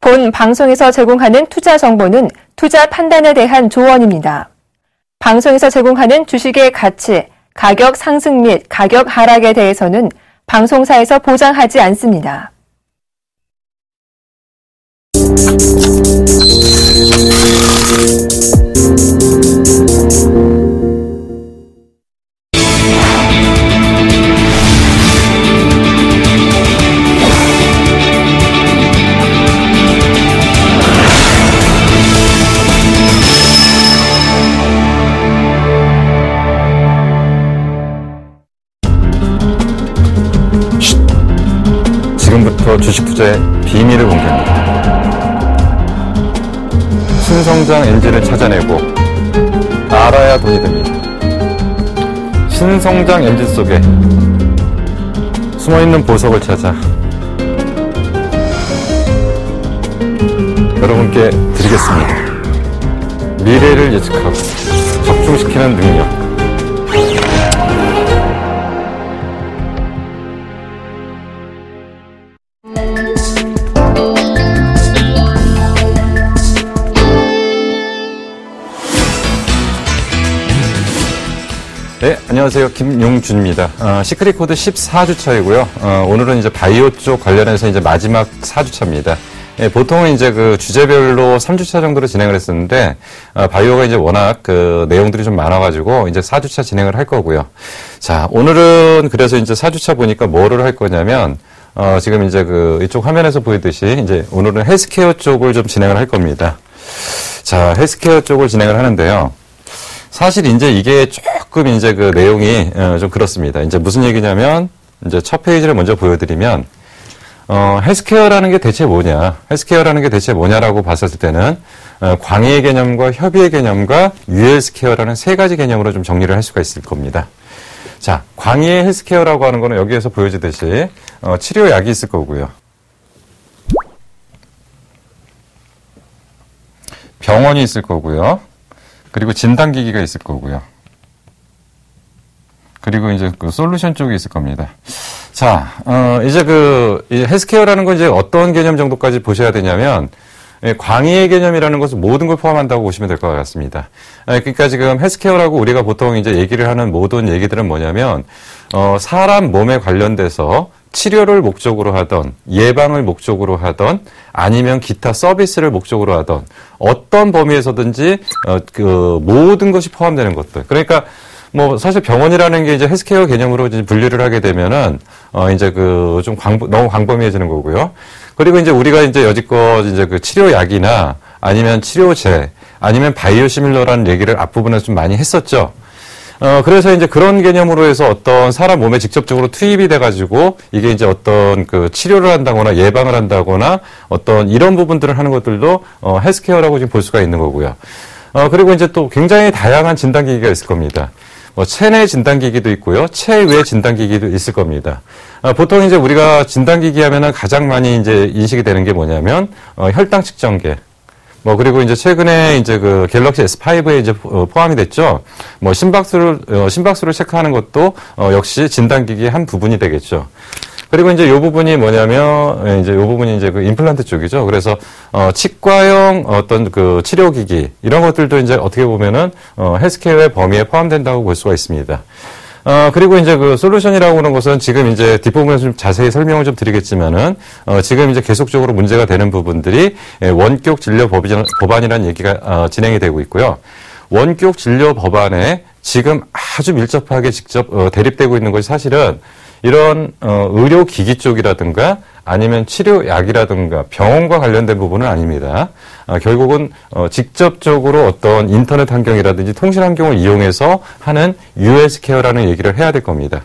본 방송에서 제공하는 투자 정보는 투자 판단에 대한 조언입니다. 방송에서 제공하는 주식의 가치, 가격 상승 및 가격 하락에 대해서는 방송사에서 보장하지 않습니다. 지금부터 주식 투자의 비밀을 공개합니다. 신성장 엔진을 찾아내고 알아야 돈이 됩니다. 신성장 엔진 속에 숨어있는 보석을 찾아 여러분께 드리겠습니다. 미래를 예측하고 적중시키는 능력. 네, 안녕하세요. 김용준입니다. 시크릿 코드 14주차이고요. 오늘은 이제 바이오 쪽 관련해서 이제 마지막 4주차입니다. 예, 보통은 이제 그 주제별로 3주차 정도로 진행을 했었는데, 바이오가 이제 워낙 그 내용들이 좀 많아가지고 이제 4주차 진행을 할 거고요. 자, 오늘은 그래서 이제 4주차 보니까 뭐를 할 거냐면, 지금 이제 그 이쪽 화면에서 보이듯이 이제 오늘은 헬스케어 쪽을 좀 진행을 할 겁니다. 자, 헬스케어 쪽을 진행을 하는데요. 사실 이제 이게 조금 이제 그 내용이 좀 그렇습니다. 이제 무슨 얘기냐면 이제 첫 페이지를 먼저 보여드리면 헬스케어라는 게 대체 뭐냐? 헬스케어라는 게 대체 뭐냐라고 봤을 때는 광의의 개념과 협의의 개념과 유헬스케어라는 세 가지 개념으로 좀 정리를 할 수가 있을 겁니다. 자, 광의의 헬스케어라고 하는 거는 여기에서 보여지듯이 치료약이 있을 거고요. 병원이 있을 거고요. 그리고 진단기기가 있을 거고요. 그리고 이제 그 솔루션 쪽이 있을 겁니다. 자, 이제 이 헬스케어라는 건 이제 어떤 개념 정도까지 보셔야 되냐면, 광의의 개념이라는 것은 모든 걸 포함한다고 보시면 될 것 같습니다. 그러니까 지금 헬스케어라고 우리가 보통 이제 얘기를 하는 모든 얘기들은 뭐냐면, 사람 몸에 관련돼서 치료를 목적으로 하던, 예방을 목적으로 하던, 아니면 기타 서비스를 목적으로 하던, 어떤 범위에서든지, 모든 것이 포함되는 것들. 그러니까, 뭐, 사실 병원이라는 게 이제 헬스케어 개념으로 이제 분류를 하게 되면은, 이제 너무 광범위해지는 거고요. 그리고 이제 우리가 이제 여지껏 이제 그 치료약이나, 아니면 치료제, 아니면 바이오시밀러라는 얘기를 앞부분에서 좀 많이 했었죠. 그래서 이제 그런 개념으로 해서 어떤 사람 몸에 직접적으로 투입이 돼가지고 이게 이제 어떤 그 치료를 한다거나 예방을 한다거나 어떤 이런 부분들을 하는 것들도 헬스케어라고 지금 볼 수가 있는 거고요. 그리고 이제 또 굉장히 다양한 진단기기가 있을 겁니다. 체내 진단기기도 있고요. 체외 진단기기도 있을 겁니다. 보통 이제 우리가 진단기기 하면은 가장 많이 이제 인식이 되는 게 뭐냐면 혈당 측정계. 그리고 이제 최근에 이제 그 갤럭시 S5에 이제 포함이 됐죠. 심박수를 체크하는 것도 역시 진단기기의 한 부분이 되겠죠. 그리고 이제 요 부분이 뭐냐면 이제 요 부분이 이제 그 임플란트 쪽이죠. 그래서 치과형 어떤 그 치료기기 이런 것들도 이제 어떻게 보면은 헬스케어의 범위에 포함된다고 볼 수가 있습니다. 그리고 이제 그 솔루션이라고 하는 것은 지금 이제 뒷부분에서 좀 자세히 설명을 좀 드리겠지만은, 지금 이제 계속적으로 문제가 되는 부분들이 원격 진료 법안이라는 얘기가 진행이 되고 있고요. 원격 진료 법안에 지금 아주 밀접하게 직접 대립되고 있는 것이 사실은 이런 의료기기 쪽이라든가 아니면 치료약이라든가 병원과 관련된 부분은 아닙니다. 결국은 직접적으로 어떤 인터넷 환경이라든지 통신 환경을 이용해서 하는 유헬스케어라는 얘기를 해야 될 겁니다.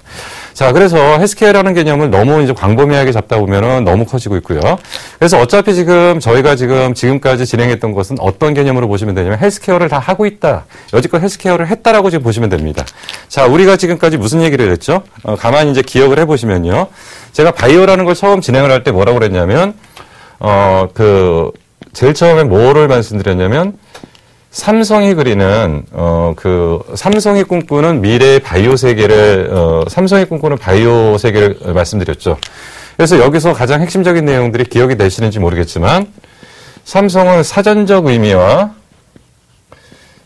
자, 그래서 헬스케어라는 개념을 너무 이제 광범위하게 잡다 보면은 너무 커지고 있고요. 그래서 어차피 저희가 지금까지 진행했던 것은 어떤 개념으로 보시면 되냐면 헬스케어를 다 하고 있다. 여지껏 헬스케어를 했다라고 지금 보시면 됩니다. 자, 우리가 지금까지 무슨 얘기를 했죠? 가만히 이제 기억을 해보시면요. 제가 바이오라는 걸 처음 진행을 할 때 뭐라고 그랬냐면, 제일 처음에 뭐를 말씀드렸냐면, 삼성이 그리는 삼성이 꿈꾸는 미래의 바이오 세계를 삼성이 꿈꾸는 바이오 세계를 말씀드렸죠. 그래서 여기서 가장 핵심적인 내용들이 기억이 되시는지 모르겠지만 삼성은 사전적 의미와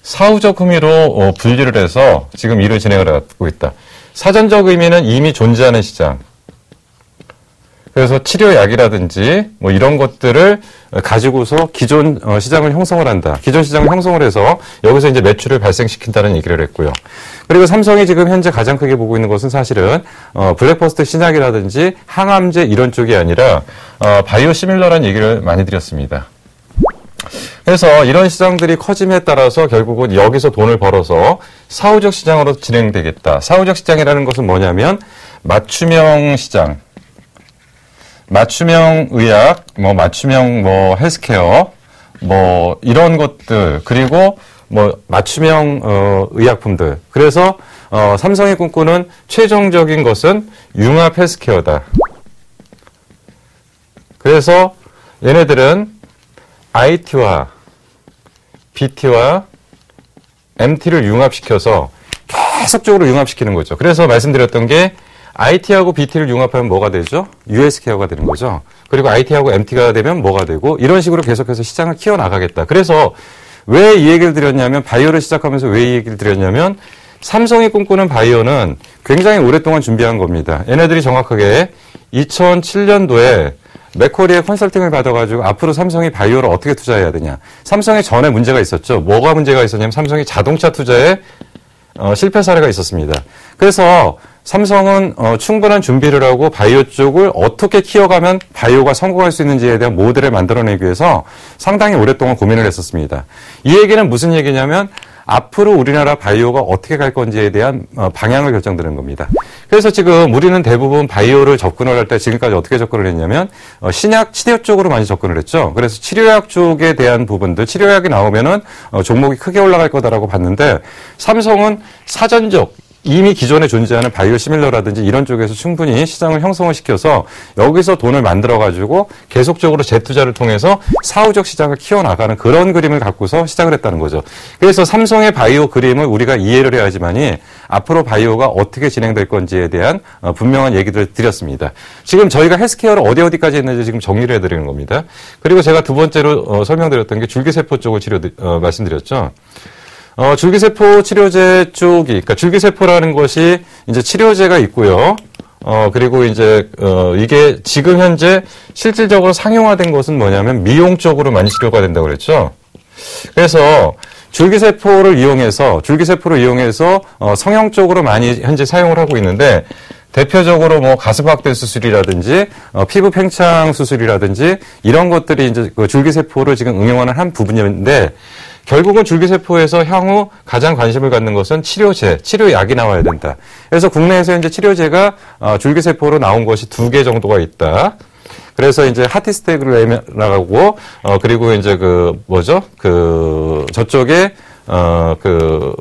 사후적 의미로 분리를 해서 지금 일을 진행을 하고 있다. 사전적 의미는 이미 존재하는 시장. 그래서 치료약이라든지 뭐 이런 것들을 가지고서 기존 시장을 형성을 한다. 기존 시장을 형성을 해서 여기서 이제 매출을 발생시킨다는 얘기를 했고요. 그리고 삼성이 지금 현재 가장 크게 보고 있는 것은 사실은 블랙버스트 신약이라든지 항암제 이런 쪽이 아니라 바이오시밀러라는 얘기를 많이 드렸습니다. 그래서 이런 시장들이 커짐에 따라서 결국은 여기서 돈을 벌어서 사후적 시장으로 진행되겠다. 사후적 시장이라는 것은 뭐냐면 맞춤형 시장, 맞춤형 의학, 뭐 맞춤형 뭐 헬스케어, 뭐 이런 것들, 그리고 뭐 맞춤형 의약품들. 그래서 삼성이 꿈꾸는 최종적인 것은 융합 헬스케어다. 그래서 얘네들은 IT와 BT와 MT를 융합시켜서 계속적으로 융합시키는 거죠. 그래서 말씀드렸던 게 IT하고 BT를 융합하면 뭐가 되죠? US케어가 되는 거죠. 그리고 IT하고 MT가 되면 뭐가 되고 이런 식으로 계속해서 시장을 키워나가겠다. 그래서 왜 이 얘기를 드렸냐면 바이오를 시작하면서 왜 이 얘기를 드렸냐면 삼성이 꿈꾸는 바이오는 굉장히 오랫동안 준비한 겁니다. 얘네들이 정확하게 2007년도에 맥쿼리의 컨설팅을 받아가지고 앞으로 삼성이 바이오를 어떻게 투자해야 되냐. 삼성이 전에 문제가 있었죠. 뭐가 문제가 있었냐면 삼성이 자동차 투자에 실패 사례가 있었습니다. 그래서 삼성은 충분한 준비를 하고 바이오 쪽을 어떻게 키워가면 바이오가 성공할 수 있는지에 대한 모델을 만들어내기 위해서 상당히 오랫동안 고민을 했었습니다. 이 얘기는 무슨 얘기냐면 앞으로 우리나라 바이오가 어떻게 갈 건지에 대한 방향을 결정드는 겁니다. 그래서 지금 우리는 대부분 바이오를 접근을 할 때 지금까지 어떻게 접근을 했냐면 신약, 치료 쪽으로 많이 접근을 했죠. 그래서 치료약 쪽에 대한 부분들, 치료약이 나오면은 종목이 크게 올라갈 거다라고 봤는데 삼성은 사전적 이미 기존에 존재하는 바이오시밀러라든지 이런 쪽에서 충분히 시장을 형성을 시켜서 여기서 돈을 만들어가지고 계속적으로 재투자를 통해서 사후적 시장을 키워나가는 그런 그림을 갖고서 시작을 했다는 거죠. 그래서 삼성의 바이오 그림을 우리가 이해를 해야지만이 앞으로 바이오가 어떻게 진행될 건지에 대한 분명한 얘기들을 드렸습니다. 지금 저희가 헬스케어를 어디까지 했는지 지금 정리를 해드리는 겁니다. 그리고 제가 두 번째로 설명드렸던 게 줄기세포 쪽을 말씀드렸죠. 줄기세포 치료제 쪽이, 그러니까 줄기세포라는 것이 이제 치료제가 있고요. 그리고 이제, 이게 지금 현재 실질적으로 상용화된 것은 뭐냐면 미용 쪽으로 많이 치료가 된다고 그랬죠. 그래서 줄기세포를 이용해서 성형 쪽으로 많이 현재 사용을 하고 있는데 대표적으로 뭐 가슴 확대 수술이라든지 피부 팽창 수술이라든지 이런 것들이 이제 그 줄기세포를 지금 응용하는 한 부분인데 결국은 줄기세포에서 향후 가장 관심을 갖는 것은 치료제, 치료약이 나와야 된다. 그래서 국내에서 이제 치료제가 줄기세포로 나온 것이 2개 정도가 있다. 그래서 이제 하티스테그라고 그리고 이제 저쪽에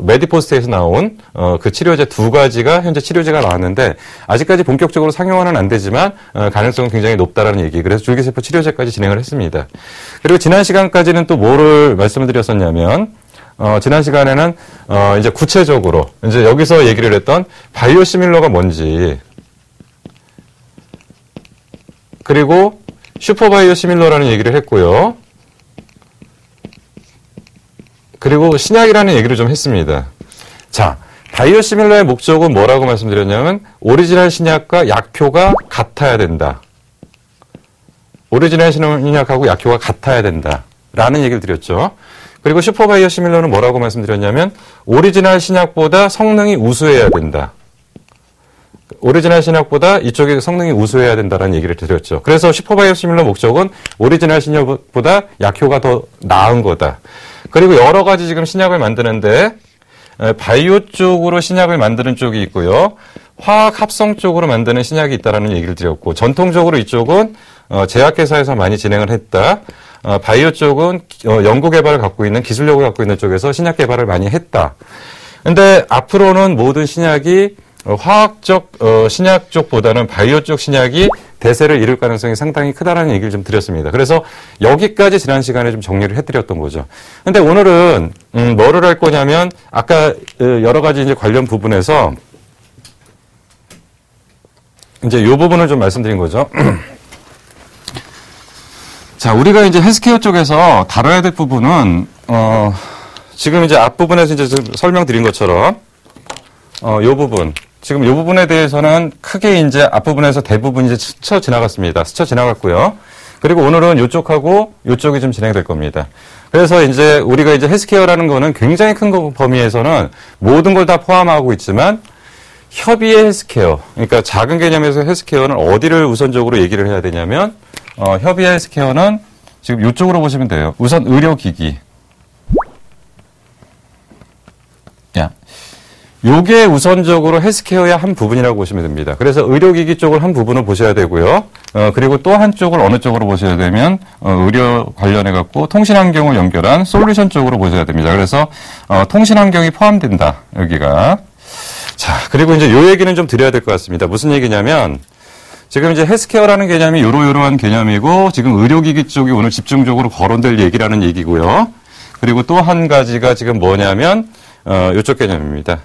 메디포스트에서 나온 그 치료제 2가지가 현재 치료제가 나왔는데 아직까지 본격적으로 상용화는 안 되지만 가능성은 굉장히 높다라는 얘기. 그래서 줄기세포 치료제까지 진행을 했습니다. 그리고 지난 시간까지는 또 뭐를 말씀을 드렸었냐면 지난 시간에는 이제 구체적으로 이제 여기서 얘기를 했던 바이오시밀러가 뭔지 그리고 슈퍼바이오시밀러라는 얘기를 했고요. 그리고 신약이라는 얘기를 좀 했습니다. 자, 바이오시밀러의 목적은 뭐라고 말씀드렸냐면 오리지널 신약과 약효가 같아야 된다. 오리지널 신약하고 약효가 같아야 된다. 라는 얘기를 드렸죠. 그리고 슈퍼바이오시밀러는 뭐라고 말씀드렸냐면 오리지널 신약보다 성능이 우수해야 된다. 오리지널 신약보다 이쪽의 성능이 우수해야 된다는 얘기를 드렸죠. 그래서 슈퍼바이오시밀러 목적은 오리지널 신약보다 약효가 더 나은 거다. 그리고 여러 가지 지금 신약을 만드는데 바이오 쪽으로 신약을 만드는 쪽이 있고요. 화학 합성 쪽으로 만드는 신약이 있다라는 얘기를 드렸고 전통적으로 이쪽은 제약회사에서 많이 진행을 했다. 바이오 쪽은 연구 개발을 갖고 있는 기술력을 갖고 있는 쪽에서 신약 개발을 많이 했다. 근데 앞으로는 모든 신약이 화학적 신약 쪽보다는 바이오 쪽 신약이 대세를 이룰 가능성이 상당히 크다라는 얘기를 좀 드렸습니다. 그래서 여기까지 지난 시간에 좀 정리를 해드렸던 거죠. 근데 오늘은 뭐를 할 거냐면 아까 여러 가지 이제 관련 부분에서 이제 이 부분을 좀 말씀드린 거죠. 자, 우리가 이제 헬스케어 쪽에서 다뤄야 될 부분은, 지금 이제 앞부분에서 이제 설명드린 것처럼, 요 부분. 지금 요 부분에 대해서는 크게 이제 앞부분에서 대부분 이제 스쳐 지나갔습니다. 스쳐 지나갔고요. 그리고 오늘은 요쪽하고 요쪽이 좀 진행될 겁니다. 그래서 이제 우리가 이제 헬스케어라는 거는 굉장히 큰 범위에서는 모든 걸 다 포함하고 있지만 협의의 헬스케어, 그러니까 작은 개념에서 헬스케어는 어디를 우선적으로 얘기를 해야 되냐면 협의의 헬스케어는 지금 이쪽으로 보시면 돼요. 우선 의료기기. 요게 우선적으로 헬스케어의 한 부분이라고 보시면 됩니다. 그래서 의료기기 쪽을 한 부분을 보셔야 되고요. 그리고 또 한쪽을 어느 쪽으로 보셔야 되면 의료 관련해갖고 통신환경을 연결한 솔루션 쪽으로 보셔야 됩니다. 그래서 통신환경이 포함된다. 여기가. 자, 그리고 이제 요 얘기는 좀 드려야 될 것 같습니다. 무슨 얘기냐면 지금 이제 헬스케어라는 개념이 요러요러한 개념이고 지금 의료기기 쪽이 오늘 집중적으로 거론될 얘기라는 얘기고요. 그리고 또 한 가지가 지금 뭐냐면 요쪽 개념입니다.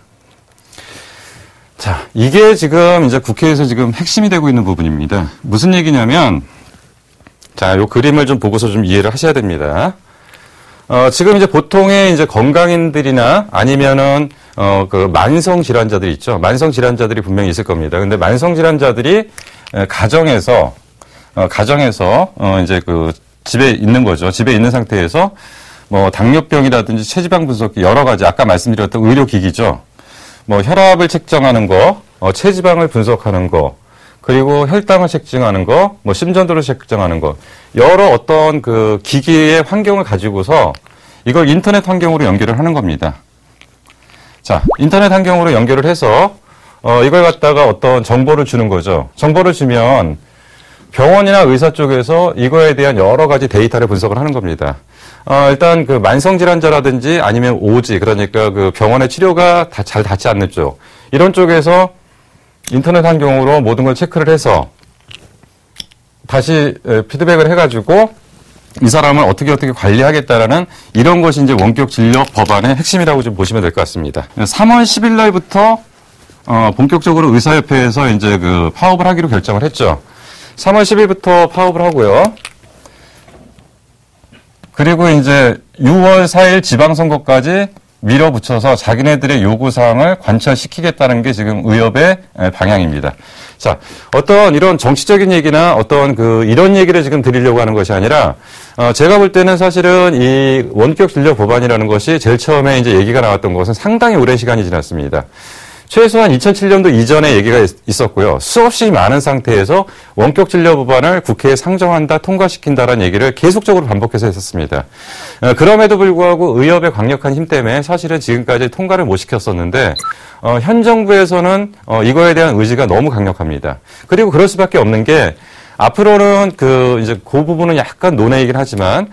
자, 이게 지금 이제 국회에서 지금 핵심이 되고 있는 부분입니다. 무슨 얘기냐면, 자, 요 그림을 좀 보고서 좀 이해를 하셔야 됩니다. 지금 이제 보통의 이제 건강인들이나 아니면은, 그 만성 질환자들이 있죠. 만성 질환자들이 분명히 있을 겁니다. 근데 만성 질환자들이 가정에서 이제 그 집에 있는 거죠. 집에 있는 상태에서 뭐 당뇨병이라든지 체지방 분석기 여러 가지 아까 말씀드렸던 의료기기죠. 뭐 혈압을 측정하는 거, 체지방을 분석하는 거, 그리고 혈당을 측정하는 거, 뭐 심전도를 측정하는 거, 여러 어떤 그 기기의 환경을 가지고서 이걸 인터넷 환경으로 연결을 하는 겁니다. 자, 인터넷 환경으로 연결을 해서 이걸 갖다가 어떤 정보를 주는 거죠. 정보를 주면 병원이나 의사 쪽에서 이거에 대한 여러 가지 데이터를 분석을 하는 겁니다. 일단 그 만성질환자라든지 아니면 오지, 그러니까 그 병원의 치료가 잘 닿지 않는 쪽, 이런 쪽에서 인터넷 환경으로 모든 걸 체크를 해서 다시 피드백을 해가지고 이 사람을 어떻게 관리하겠다라는 이런 것이 이제 원격 진료 법안의 핵심이라고 좀 보시면 될 것 같습니다. 3월 10일 날부터 본격적으로 의사협회에서 이제 그 파업을 하기로 결정을 했죠. 3월 10일부터 파업을 하고요. 그리고 이제 6월 4일 지방선거까지 밀어붙여서 자기네들의 요구사항을 관철시키겠다는 게 지금 의협의 방향입니다. 자, 어떤 이런 정치적인 얘기나 어떤 이런 얘기를 지금 드리려고 하는 것이 아니라, 제가 볼 때는 사실은 이 원격 진료 법안이라는 것이 제일 처음에 이제 얘기가 나왔던 것은 상당히 오랜 시간이 지났습니다. 최소한 2007년도 이전에 얘기가 있었고요. 수없이 많은 상태에서 원격 진료 법안을 국회에 상정한다, 통과시킨다라는 얘기를 계속적으로 반복해서 했었습니다. 그럼에도 불구하고 의협의 강력한 힘 때문에 사실은 지금까지 통과를 못 시켰었는데 현 정부에서는 이거에 대한 의지가 너무 강력합니다. 그리고 그럴 수밖에 없는 게 앞으로는 이제 그 부분은 약간 논의이긴 하지만,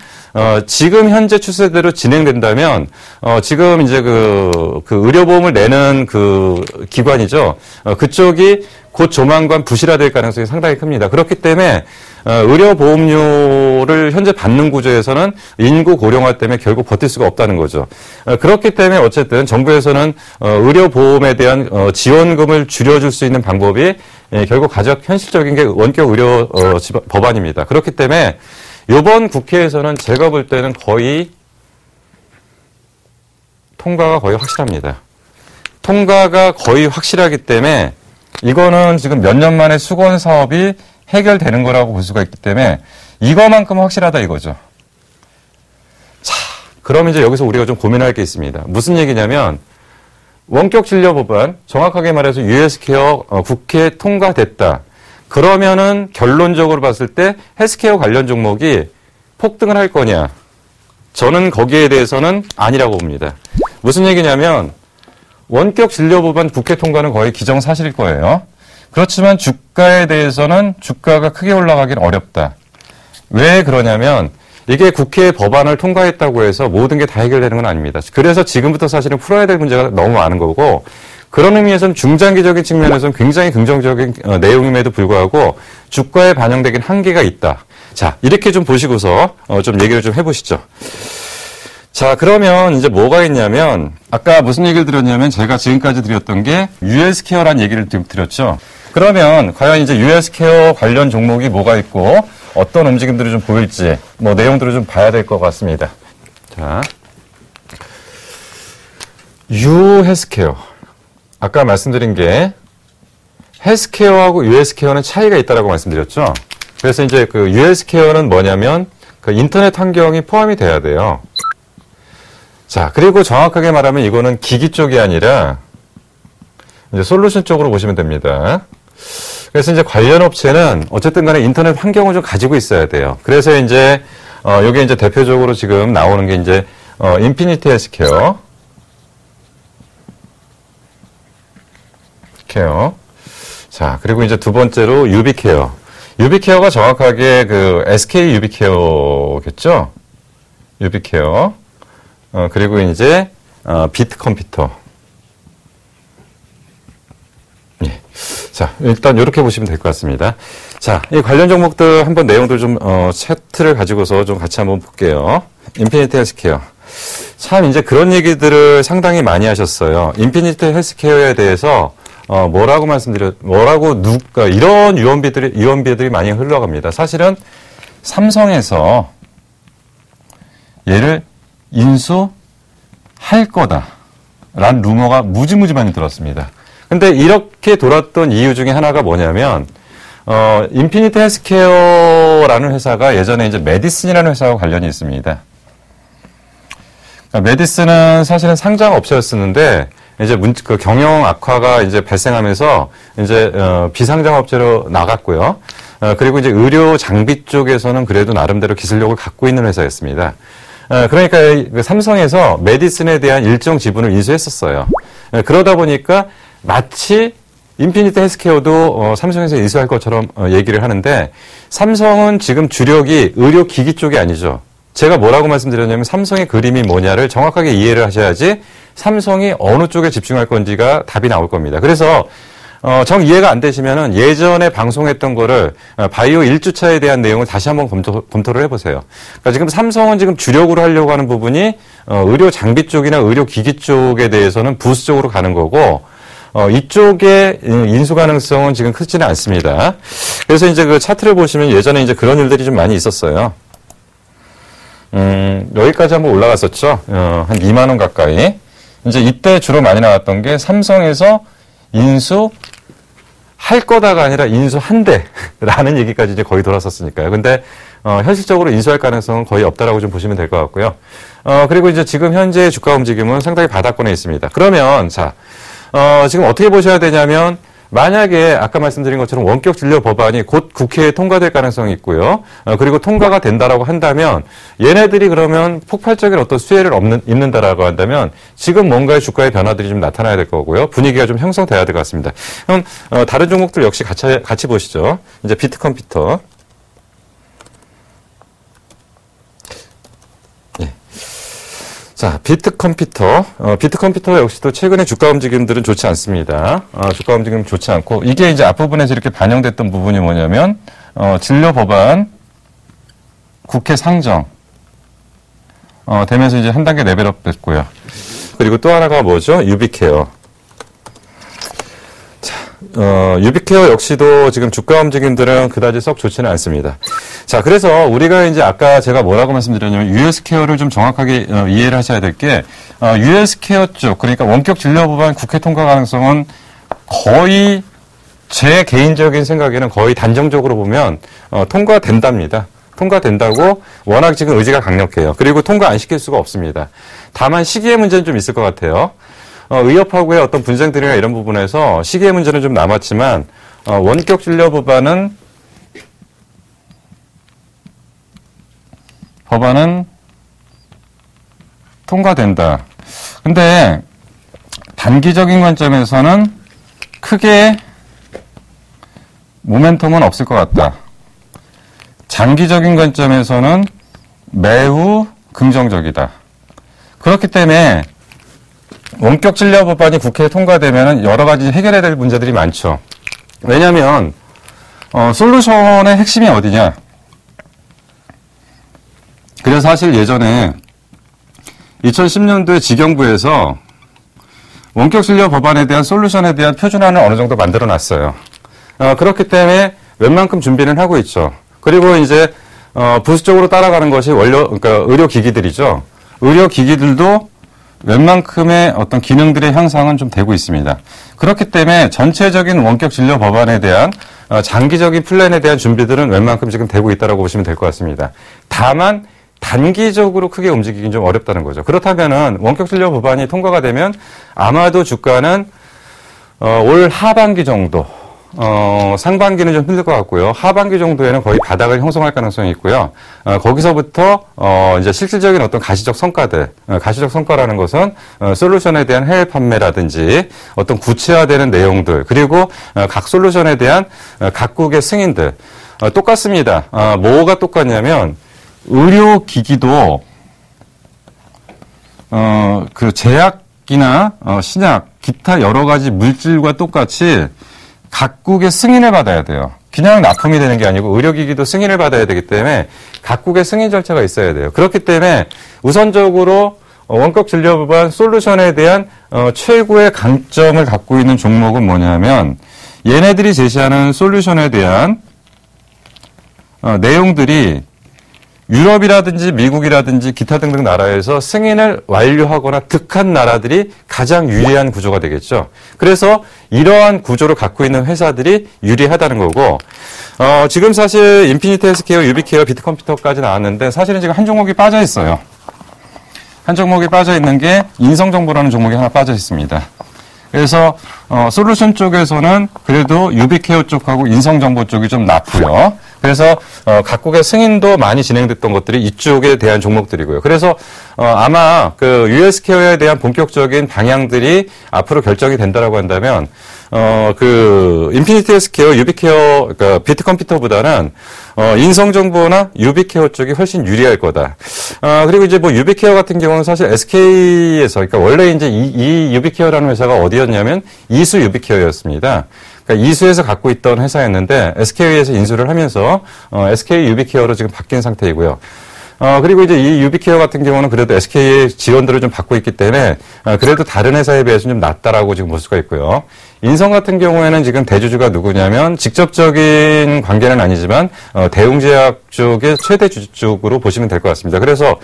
지금 현재 추세대로 진행된다면, 지금 이제 그 의료보험을 내는 기관이죠. 그쪽이 곧 조만간 부실화될 가능성이 상당히 큽니다. 그렇기 때문에, 의료보험료를 현재 받는 구조에서는 인구 고령화 때문에 결국 버틸 수가 없다는 거죠. 그렇기 때문에 어쨌든 정부에서는 의료보험에 대한 지원금을 줄여줄 수 있는 방법이 결국 가장 현실적인 게 원격 의료 법안입니다. 그렇기 때문에 이번 국회에서는 제가 볼 때는 거의 통과가 거의 확실합니다. 통과가 거의 확실하기 때문에 이거는 지금 몇 년 만에 수건 사업이 해결되는 거라고 볼 수가 있기 때문에 이거만큼 확실하다 이거죠. 자, 그럼 이제 여기서 우리가 좀 고민할 게 있습니다. 무슨 얘기냐면 원격 진료 법안, 정확하게 말해서 US케어 국회에 통과됐다. 그러면은 결론적으로 봤을 때 헬스케어 관련 종목이 폭등을 할 거냐? 저는 거기에 대해서는 아니라고 봅니다. 무슨 얘기냐면 원격 진료 법안 국회 통과는 거의 기정사실일 거예요. 그렇지만 주가에 대해서는 주가가 크게 올라가긴 어렵다. 왜 그러냐면 이게 국회 법안을 통과했다고 해서 모든 게 다 해결되는 건 아닙니다. 그래서 지금부터 사실은 풀어야 될 문제가 너무 많은 거고, 그런 의미에서는 중장기적인 측면에서는 굉장히 긍정적인 내용임에도 불구하고 주가에 반영되긴 한계가 있다. 자, 이렇게 좀 보시고서 좀 얘기를 좀 해보시죠. 자, 그러면 이제 뭐가 있냐면 아까 무슨 얘기를 드렸냐면 제가 지금까지 드렸던 게 US케어라는 얘기를 드렸죠. 그러면 과연 이제 US케어 관련 종목이 뭐가 있고 어떤 움직임들이 좀 보일지 뭐 내용들을 좀 봐야 될 것 같습니다. 자, 헬스케어. 아까 말씀드린 게 헬스케어하고 헬스케어는 차이가 있다라고 말씀드렸죠. 그래서 이제 그 헬스케어는 뭐냐면 그 인터넷 환경이 포함이 돼야 돼요. 자, 그리고 정확하게 말하면 이거는 기기 쪽이 아니라 이제 솔루션 쪽으로 보시면 됩니다. 그래서 이제 관련 업체는 어쨌든 간에 인터넷 환경을 좀 가지고 있어야 돼요. 그래서 이제 여기 이제 대표적으로 지금 나오는 게 이제 인피니티 헬스케어 자, 그리고 이제 두 번째로 유비케어. 유비케어가 정확하게 그 SK 유비케어겠죠? 유비케어. 그리고 이제 비트컴퓨터. 예. 자, 일단 이렇게 보시면 될 것 같습니다. 자, 이 관련 종목들 한번 내용들 좀 차트를 가지고서 좀 같이 한번 볼게요. 인피니티 헬스케어. 참 이제 그런 얘기들을 상당히 많이 하셨어요. 인피니티 헬스케어에 대해서 이런 유언비들이 많이 흘러갑니다. 사실은 삼성에서 얘를 인수할 거다라는 루머가 무지무지 많이 들었습니다. 근데 이렇게 돌았던 이유 중에 하나가 뭐냐면, 인피니티 헬스케어라는 회사가 예전에 이제 메디슨이라는 회사와 관련이 있습니다. 그러니까 메디슨은 사실은 상장 업체였었는데, 이제 그 경영 악화가 이제 발생하면서 이제 비상장업체로 나갔고요. 그리고 이제 의료 장비 쪽에서는 그래도 나름대로 기술력을 갖고 있는 회사였습니다. 그러니까 그 삼성에서 메디슨에 대한 일정 지분을 인수했었어요. 그러다 보니까 마치 인피니티 헬스케어도 삼성에서 인수할 것처럼 얘기를 하는데, 삼성은 지금 주력이 의료 기기 쪽이 아니죠. 제가 뭐라고 말씀드렸냐면 삼성의 그림이 뭐냐를 정확하게 이해를 하셔야지 삼성이 어느 쪽에 집중할 건지가 답이 나올 겁니다. 그래서 정 이해가 안 되시면은 예전에 방송했던 거를 바이오 1주차에 대한 내용을 다시 한번 검토를 해보세요. 그러니까 지금 삼성은 지금 주력으로 하려고 하는 부분이 의료 장비 쪽이나 의료 기기 쪽에 대해서는 부수적으로 가는 거고, 이쪽의 인수 가능성은 지금 크지는 않습니다. 그래서 이제 그 차트를 보시면 예전에 이제 그런 일들이 좀 많이 있었어요. 여기까지 한번 올라갔었죠. 한 2만 원 가까이. 이제 이때 주로 많이 나왔던 게 삼성에서 인수할 거다가 아니라 인수한대라는 얘기까지 이제 거의 돌았었으니까요. 근데 현실적으로 인수할 가능성은 거의 없다라고 좀 보시면 될 것 같고요. 그리고 이제 지금 현재 주가 움직임은 상당히 바닥권에 있습니다. 그러면 자, 지금 어떻게 보셔야 되냐면, 만약에 아까 말씀드린 것처럼 원격 진료 법안이 곧 국회에 통과될 가능성이 있고요. 그리고 통과가 된다라고 한다면, 얘네들이 그러면 폭발적인 어떤 수혜를 입는다라고 한다면 지금 뭔가의 주가의 변화들이 좀 나타나야 될 거고요. 분위기가 좀 형성돼야 될 것 같습니다. 그럼 다른 종목들 역시 같이 보시죠. 이제 비트컴퓨터. 자, 비트컴퓨터 역시도 최근에 주가 움직임들은 좋지 않습니다. 주가 움직임 좋지 않고, 이게 이제 앞부분에서 이렇게 반영됐던 부분이 뭐냐면, 진료 법안 국회 상정, 되면서 이제 한 단계 레벨업 됐고요. 그리고 또 하나가 뭐죠? 유비케어. 자, 유비케어 역시도 지금 주가 움직임들은 그다지 썩 좋지는 않습니다. 자, 그래서 우리가 이제 아까 제가 뭐라고 말씀드렸냐면, 헬스케어를 좀 정확하게 이해를 하셔야 될 게, 헬스케어 쪽, 그러니까 원격 진료 법안 국회 통과 가능성은 거의, 제 개인적인 생각에는 거의 단정적으로 보면 통과된답니다. 통과된다고 워낙 지금 의지가 강력해요. 그리고 통과 안 시킬 수가 없습니다. 다만 시기의 문제는 좀 있을 것 같아요. 의협하고의 어떤 분쟁들이나 이런 부분에서 시기의 문제는 좀 남았지만, 원격 진료 법안은 통과된다. 근데 단기적인 관점에서는 크게 모멘텀은 없을 것 같다. 장기적인 관점에서는 매우 긍정적이다. 그렇기 때문에 원격 진료 법안이 국회에 통과되면 여러 가지 해결해야 될 문제들이 많죠. 왜냐하면 솔루션의 핵심이 어디냐? 그래서 사실 예전에 2010년도에 지경부에서 원격 진료 법안에 대한 솔루션에 대한 표준안을 어느 정도 만들어 놨어요. 그렇기 때문에 웬만큼 준비는 하고 있죠. 그리고 이제 부수적으로 따라가는 것이 그러니까 의료기기들이죠. 의료기기들도 웬만큼의 어떤 기능들의 향상은 좀 되고 있습니다. 그렇기 때문에 전체적인 원격 진료 법안에 대한 장기적인 플랜에 대한 준비들은 웬만큼 지금 되고 있다고 보시면 될 것 같습니다. 다만 단기적으로 크게 움직이긴 좀 어렵다는 거죠. 그렇다면은 원격 진료 법안이 통과가 되면 아마도 주가는 올 하반기 정도, 상반기는 좀 힘들 것 같고요. 하반기 정도에는 거의 바닥을 형성할 가능성이 있고요. 거기서부터 이제 실질적인 어떤 가시적 성과들, 가시적 성과라는 것은 솔루션에 대한 해외 판매라든지 어떤 구체화되는 내용들, 그리고 각 솔루션에 대한 각국의 승인들 똑같습니다. 뭐가 똑같냐면 의료기기도 그 제약이나 신약, 기타 여러 가지 물질과 똑같이 각국의 승인을 받아야 돼요. 그냥 납품이 되는 게 아니고 의료기기도 승인을 받아야 되기 때문에 각국의 승인 절차가 있어야 돼요. 그렇기 때문에 우선적으로 원격 진료 법안 솔루션에 대한 최고의 강점을 갖고 있는 종목은 뭐냐면 얘네들이 제시하는 솔루션에 대한 내용들이 유럽이라든지 미국이라든지 기타 등등 나라에서 승인을 완료하거나 득한 나라들이 가장 유리한 구조가 되겠죠. 그래서 이러한 구조를 갖고 있는 회사들이 유리하다는 거고, 지금 사실 인피니트 헬스케어, 유비케어, 비트컴퓨터까지 나왔는데 사실은 지금 한 종목이 빠져 있어요. 한 종목이 빠져 있는 게 인성정보라는 종목이 하나 빠져 있습니다. 그래서 솔루션 쪽에서는 그래도 유비케어 쪽하고 인성정보 쪽이 좀 낫고요. 그래서 각국의 승인도 많이 진행됐던 것들이 이쪽에 대한 종목들이고요. 그래서 아마 그 US케어에 대한 본격적인 방향들이 앞으로 결정이 된다라고 한다면 그 인피니트 헬스케어, 유비케어, 그러니까 비트컴퓨터보다는 인성정보나 유비케어 쪽이 훨씬 유리할 거다. 그리고 이제 뭐 유비케어 같은 경우는 사실 SK에서, 그러니까 원래 이제 이 유비케어라는 회사가 어디였냐면 이수 유비케어였습니다. 그러니까 이수에서 갖고 있던 회사였는데 SK에서 인수를 하면서 SK 유비케어로 지금 바뀐 상태이고요. 그리고 이제 이 유비케어 같은 경우는 그래도 SK의 지원들을 좀 받고 있기 때문에 그래도 다른 회사에 비해서는 좀 낫다라고 지금 볼 수가 있고요. 인성 같은 경우에는 지금 대주주가 누구냐면 직접적인 관계는 아니지만 대웅제약 쪽의 최대 주주 쪽으로 보시면 될 것 같습니다. 그래서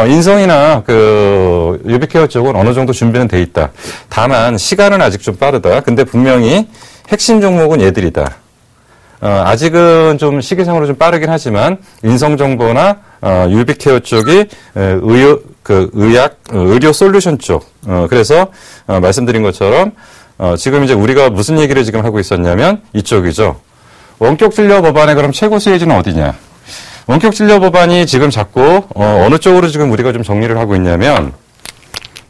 인성이나 그 유비케어 쪽은 어느 정도 준비는 돼 있다. 다만 시간은 아직 좀 빠르다. 근데 분명히 핵심 종목은 얘들이다. 아직은 좀 시기상으로 좀 빠르긴 하지만 인성정보나 유비케어 쪽이 의료 솔루션 쪽. 그래서 말씀드린 것처럼 지금 이제 우리가 무슨 얘기를 지금 하고 있었냐면 이쪽이죠. 원격 진료 법안의 그럼 최고 수혜주는 어디냐? 원격 진료 법안이 지금 자꾸 어느 쪽으로 지금 우리가 좀 정리를 하고 있냐면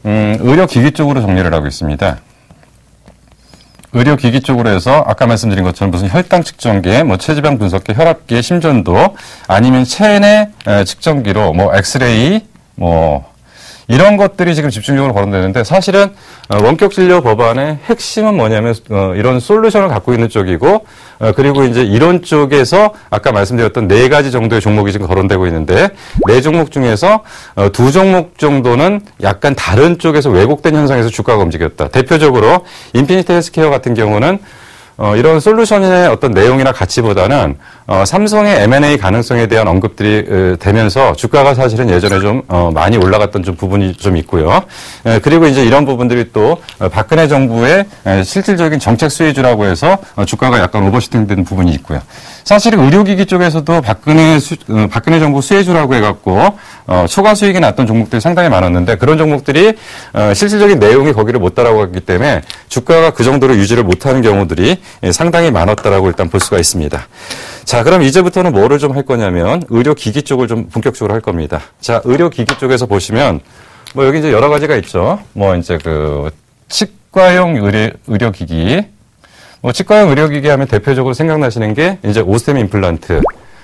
의료기기 쪽으로 정리를 하고 있습니다. 의료기기 쪽으로 해서 아까 말씀드린 것처럼 무슨 혈당 측정기, 뭐 체지방 분석기, 혈압기, 심전도 아니면 체내 측정기로 뭐 엑스레이 뭐 이런 것들이 지금 집중적으로 거론되는데 사실은 원격 진료 법안의 핵심은 뭐냐면 이런 솔루션을 갖고 있는 쪽이고 그리고 이제 이런 쪽에서 아까 말씀드렸던 4가지 정도의 종목이 지금 거론되고 있는데 4종목 중에서 2종목 정도는 약간 다른 쪽에서 왜곡된 현상에서 주가가 움직였다. 대표적으로 인피니트 헬스케어 같은 경우는 이런 솔루션의 어떤 내용이나 가치보다는 삼성의 M&A 가능성에 대한 언급들이 되면서 주가가 사실은 예전에 좀 많이 올라갔던 좀 부분이 좀 있고요. 그리고 이제 이런 부분들이 또 박근혜 정부의 실질적인 정책 수혜주라고 해서 주가가 약간 오버슈팅된 부분이 있고요. 사실은 의료기기 쪽에서도 박근혜 정부 수혜주라고 해갖고 초과 수익이 났던 종목들이 상당히 많았는데 그런 종목들이 실질적인 내용이 거기를 못 따라가기 때문에 주가가 그 정도로 유지를 못하는 경우들이 상당히 많았다라고 일단 볼 수가 있습니다. 자, 그럼 이제부터는 뭐를 좀 할 거냐면 의료기기 쪽을 좀 본격적으로 할 겁니다. 자, 의료기기 쪽에서 보시면 뭐 여기 이제 여러 가지가 있죠. 뭐 이제 그 치과용 의료기기, 뭐 치과용 의료기기 하면 대표적으로 생각나시는 게 이제 오스템 임플란트,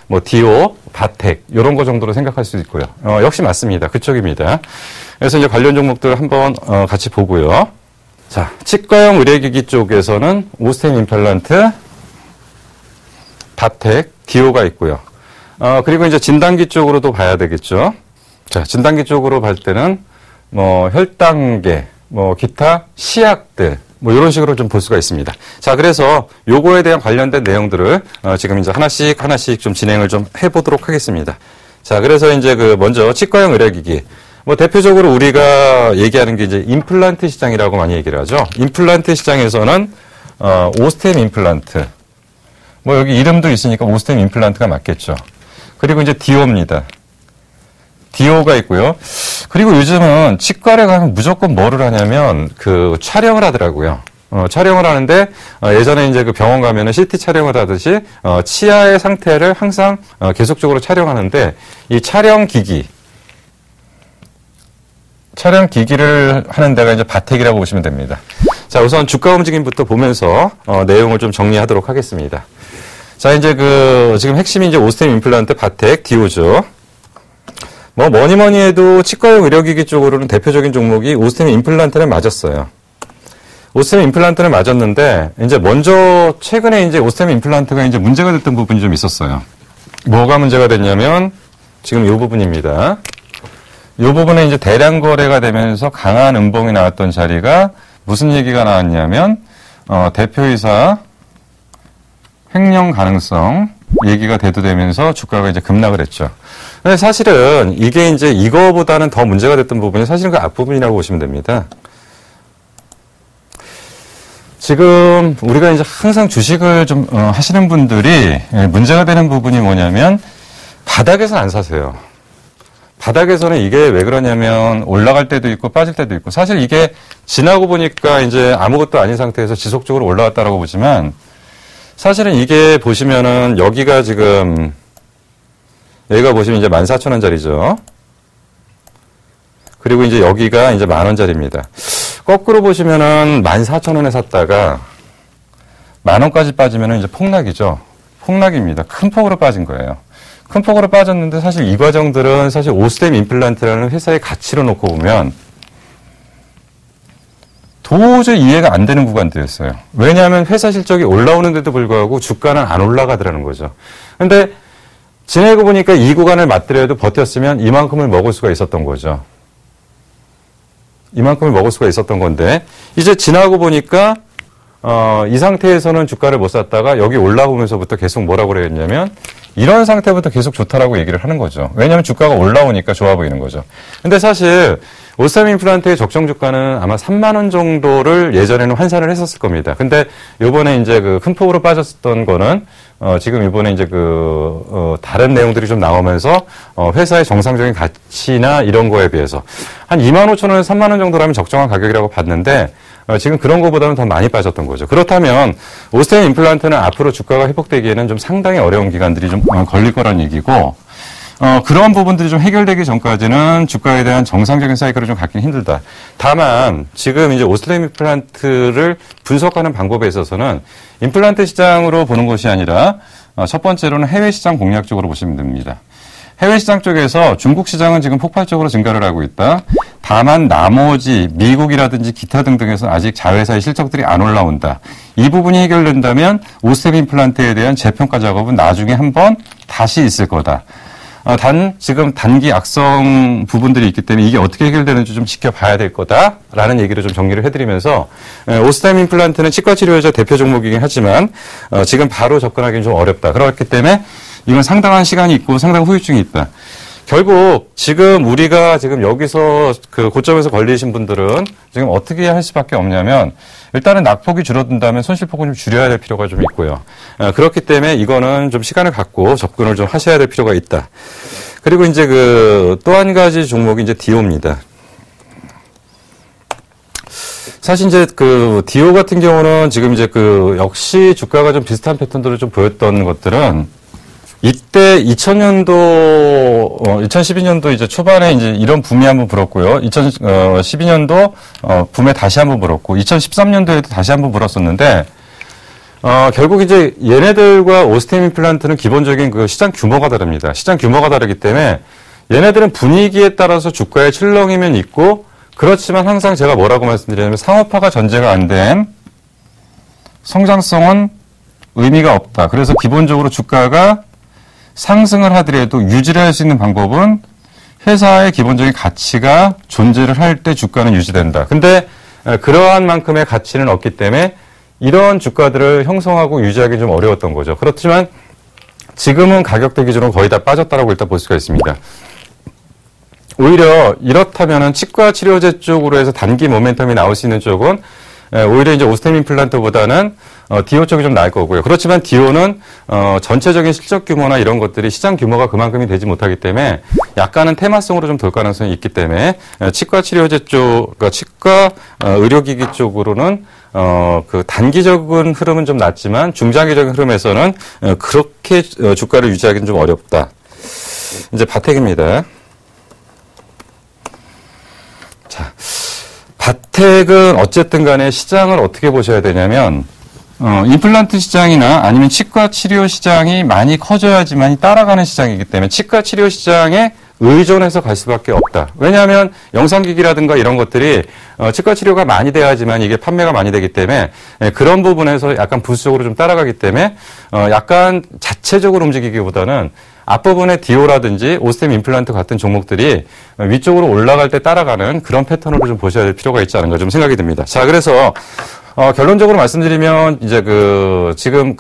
뭐 디오, 바텍 이런 거 정도로 생각할 수 있고요. 역시 맞습니다. 그쪽입니다. 그래서 이제 관련 종목들 한번 같이 보고요. 자, 치과용 의료기기 쪽에서는 오스템 임플란트, 바텍, 디오가 있고요. 그리고 이제 진단기 쪽으로도 봐야 되겠죠. 자, 진단기 쪽으로 볼 때는 뭐 혈당계, 뭐 기타 시약들, 뭐 이런 식으로 좀 볼 수가 있습니다. 자, 그래서 요거에 대한 관련된 내용들을 지금 이제 하나씩 좀 진행을 좀 해보도록 하겠습니다. 자, 그래서 이제 먼저 치과형 의료기기. 뭐 대표적으로 우리가 얘기하는 게 이제 임플란트 시장이라고 많이 얘기를 하죠. 임플란트 시장에서는 오스템 임플란트. 뭐 여기 이름도 있으니까 오스템 임플란트가 맞겠죠. 그리고 이제 디오입니다. 디오가 있고요. 그리고 요즘은 치과를 가면 무조건 뭐를 하냐면 촬영을 하더라고요. 촬영을 하는데 예전에 이제 병원 가면은 CT 촬영을 하듯이 치아의 상태를 항상 계속적으로 촬영하는데 이 촬영 기기를 하는 데가 이제 바텍이라고 보시면 됩니다. 자, 우선 주가 움직임부터 보면서 내용을 좀 정리하도록 하겠습니다. 자, 이제 지금 핵심이 이제 오스템 임플란트 바텍 디오죠. 뭐 뭐니 해도 치과용 의료기기 쪽으로는 대표적인 종목이 오스템 임플란트는 맞았어요. 오스템 임플란트는 맞았는데 이제 먼저 최근에 이제 오스템 임플란트가 이제 문제가 됐던 부분이 좀 있었어요. 뭐가 문제가 됐냐면 지금 이 부분입니다. 이 부분에 이제 대량 거래가 되면서 강한 음봉이 나왔던 자리가 무슨 얘기가 나왔냐면 대표이사 횡령 가능성 얘기가 대두되면서 주가가 이제 급락을 했죠. 근데 사실은 이게 이제 이거보다는 더 문제가 됐던 부분이 사실은 그 앞부분이라고 보시면 됩니다. 지금 우리가 이제 항상 주식을 좀 하시는 분들이 문제가 되는 부분이 뭐냐면 바닥에서는 안 사세요. 바닥에서는 이게 왜 그러냐면 올라갈 때도 있고 빠질 때도 있고 사실 이게 지나고 보니까 이제 아무것도 아닌 상태에서 지속적으로 올라왔다라고 보지만 사실은 이게 보시면은 여기가 지금 여기가 보시면 이제 14,000원짜리죠. 그리고 이제 여기가 이제 10,000원짜리입니다. 거꾸로 보시면은 14,000원에 샀다가 10,000원까지 빠지면은 이제 폭락이죠. 폭락입니다. 큰 폭으로 빠진 거예요. 큰 폭으로 빠졌는데 사실 이 과정들은 사실 오스템 임플란트라는 회사의 가치로 놓고 보면 도저히 이해가 안 되는 구간들이었어요. 왜냐하면 회사 실적이 올라오는데도 불구하고 주가는 안 올라가더라는 거죠. 근데 지내고 보니까 이 구간을 맞더라도 버텼으면 이만큼을 먹을 수가 있었던 거죠. 이만큼을 먹을 수가 있었던 건데 이제 지나고 보니까 이 상태에서는 주가를 못 샀다가 여기 올라오면서부터 계속 뭐라고 그랬냐면 이런 상태부터 계속 좋다라고 얘기를 하는 거죠. 왜냐하면 주가가 올라오니까 좋아 보이는 거죠. 근데 사실 오스템 임플란트의 적정 주가는 아마 3만 원 정도를 예전에는 환산을 했었을 겁니다. 근데 요번에 이제 큰 폭으로 빠졌던 거는 지금 이번에 이제 다른 내용들이 좀 나오면서 회사의 정상적인 가치나 이런 거에 비해서 한 25,000원에서 3만 원 정도라면 적정한 가격이라고 봤는데 지금 그런 것보다는 더 많이 빠졌던 거죠. 그렇다면 오스템 임플란트는 앞으로 주가가 회복되기에는 좀 상당히 어려운 기간들이 좀 걸릴 거란 얘기고 그런 부분들이 좀 해결되기 전까지는 주가에 대한 정상적인 사이클을 좀 갖기는 힘들다. 다만 지금 이제 오스템 임플란트를 분석하는 방법에 있어서는 임플란트 시장으로 보는 것이 아니라 첫 번째로는 해외 시장 공략 쪽으로 보시면 됩니다. 해외 시장 쪽에서 중국 시장은 지금 폭발적으로 증가를 하고 있다. 다만 나머지 미국이라든지 기타 등등에서 아직 자회사의 실적들이 안 올라온다. 이 부분이 해결된다면 오스템 임플란트에 대한 재평가 작업은 나중에 한번 다시 있을 거다. 지금 단기 악성 부분들이 있기 때문에 이게 어떻게 해결되는지 좀 지켜봐야 될 거다라는 얘기를 좀 정리를 해드리면서 오스템 임플란트는 치과치료의자 대표 종목이긴 하지만 지금 바로 접근하기는 좀 어렵다. 그렇기 때문에 이건 상당한 시간이 있고 상당한 후유증이 있다. 결국 지금 우리가 지금 여기서 고점에서 걸리신 분들은 지금 어떻게 할 수밖에 없냐면 일단은 낙폭이 줄어든다면 손실폭은 좀 줄여야 될 필요가 좀 있고요. 그렇기 때문에 이거는 좀 시간을 갖고 접근을 좀 하셔야 될 필요가 있다. 그리고 이제 또 한 가지 종목이 이제 디오입니다. 사실 이제 디오 같은 경우는 지금 이제 역시 주가가 좀 비슷한 패턴들을 좀 보였던 것들은 이때 2012년도 이제 초반에 이제 이런 붐이 한번 불었고요. 2012년도 붐에 다시 한번 불었고, 2013년도에도 다시 한번 불었었는데, 결국 이제 얘네들과 오스템 임플란트는 기본적인 시장 규모가 다릅니다. 시장 규모가 다르기 때문에 얘네들은 분위기에 따라서 주가의 출렁이면 있고, 그렇지만 항상 제가 뭐라고 말씀드리냐면 상업화가 전제가 안 된 성장성은 의미가 없다. 그래서 기본적으로 주가가 상승을 하더라도 유지를 할 수 있는 방법은 회사의 기본적인 가치가 존재를 할 때 주가는 유지된다. 근데 그러한 만큼의 가치는 없기 때문에 이런 주가들을 형성하고 유지하기 좀 어려웠던 거죠. 그렇지만 지금은 가격대 기준으로 거의 다 빠졌다라고 일단 볼 수가 있습니다. 오히려 이렇다면은 치과 치료제 쪽으로 해서 단기 모멘텀이 나올 수 있는 쪽은 오히려 이제 오스템 임플란트보다는 디오 쪽이 좀 나을 거고요. 그렇지만 디오는 전체적인 실적 규모나 이런 것들이 시장 규모가 그만큼이 되지 못하기 때문에 약간은 테마성으로 좀 돌 가능성이 있기 때문에 치과 치료제 쪽, 그러니까 치과 의료기기 쪽으로는 그 단기적인 흐름은 좀 낮지만 중장기적인 흐름에서는 그렇게 주가를 유지하기는 좀 어렵다. 이제 바텍입니다. 자, 바텍은 어쨌든 간에 시장을 어떻게 보셔야 되냐면 임플란트 시장이나 아니면 치과 치료 시장이 많이 커져야지만 따라가는 시장이기 때문에 치과 치료 시장에 의존해서 갈 수밖에 없다. 왜냐하면 영상기기라든가 이런 것들이 치과 치료가 많이 돼야지만 이게 판매가 많이 되기 때문에 그런 부분에서 약간 부수적으로 좀 따라가기 때문에 약간 자체적으로 움직이기보다는 앞부분에 디오라든지 오스템 임플란트 같은 종목들이 위쪽으로 올라갈 때 따라가는 그런 패턴으로 좀 보셔야 될 필요가 있지 않은가 좀 생각이 듭니다. 자, 그래서 결론적으로 말씀드리면 이제 지금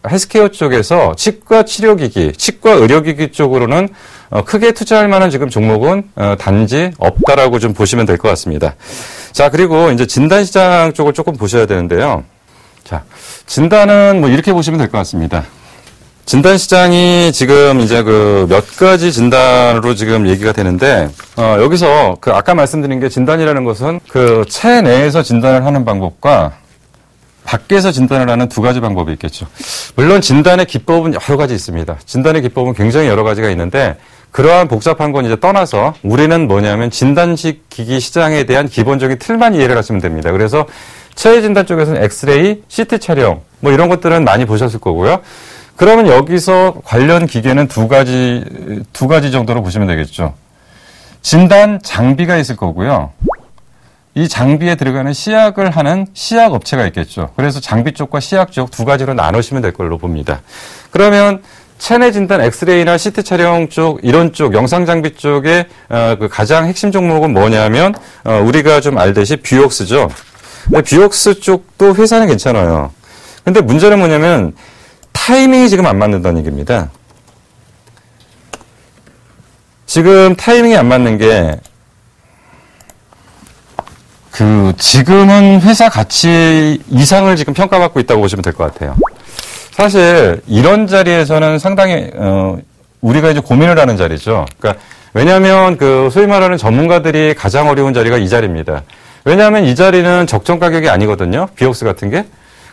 헬스케어 쪽에서 치과 치료기기, 치과 의료기기 쪽으로는 크게 투자할 만한 지금 종목은 단지 없다라고 좀 보시면 될 것 같습니다. 자, 그리고 이제 진단시장 쪽을 조금 보셔야 되는데요. 자, 진단은 뭐 이렇게 보시면 될 것 같습니다. 진단시장이 지금 이제 몇 가지 진단으로 지금 얘기가 되는데, 여기서 아까 말씀드린 게 진단이라는 것은 체내에서 진단을 하는 방법과 밖에서 진단을 하는 두 가지 방법이 있겠죠. 물론 진단의 기법은 여러 가지 있습니다. 진단의 기법은 굉장히 여러 가지가 있는데, 그러한 복잡한 건 이제 떠나서 우리는 뭐냐면 진단식 기기 시장에 대한 기본적인 틀만 이해를 하시면 됩니다. 그래서 체외 진단 쪽에서는 엑스레이, CT 촬영, 뭐 이런 것들은 많이 보셨을 거고요. 그러면 여기서 관련 기계는 두 가지 정도로 보시면 되겠죠. 진단 장비가 있을 거고요. 이 장비에 들어가는 시약을 하는 시약 업체가 있겠죠. 그래서 장비 쪽과 시약 쪽 두 가지로 나누시면 될 걸로 봅니다. 그러면 체내 진단 엑스레이나 CT 촬영 쪽, 이런 쪽, 영상 장비 쪽의 가장 핵심 종목은 뭐냐면 우리가 좀 알듯이 뷰옥스죠. 뷰옥스 쪽도 회사는 괜찮아요. 근데 문제는 뭐냐면 타이밍이 지금 안 맞는다는 얘기입니다. 지금 타이밍이 안 맞는 게 지금은 회사 가치 이상을 지금 평가받고 있다고 보시면 될 것 같아요. 사실 이런 자리에서는 상당히 우리가 이제 고민을 하는 자리죠. 그러니까 왜냐하면 소위 말하는 전문가들이 가장 어려운 자리가 이 자리입니다. 왜냐하면 이 자리는 적정 가격이 아니거든요. 비옥스 같은 게.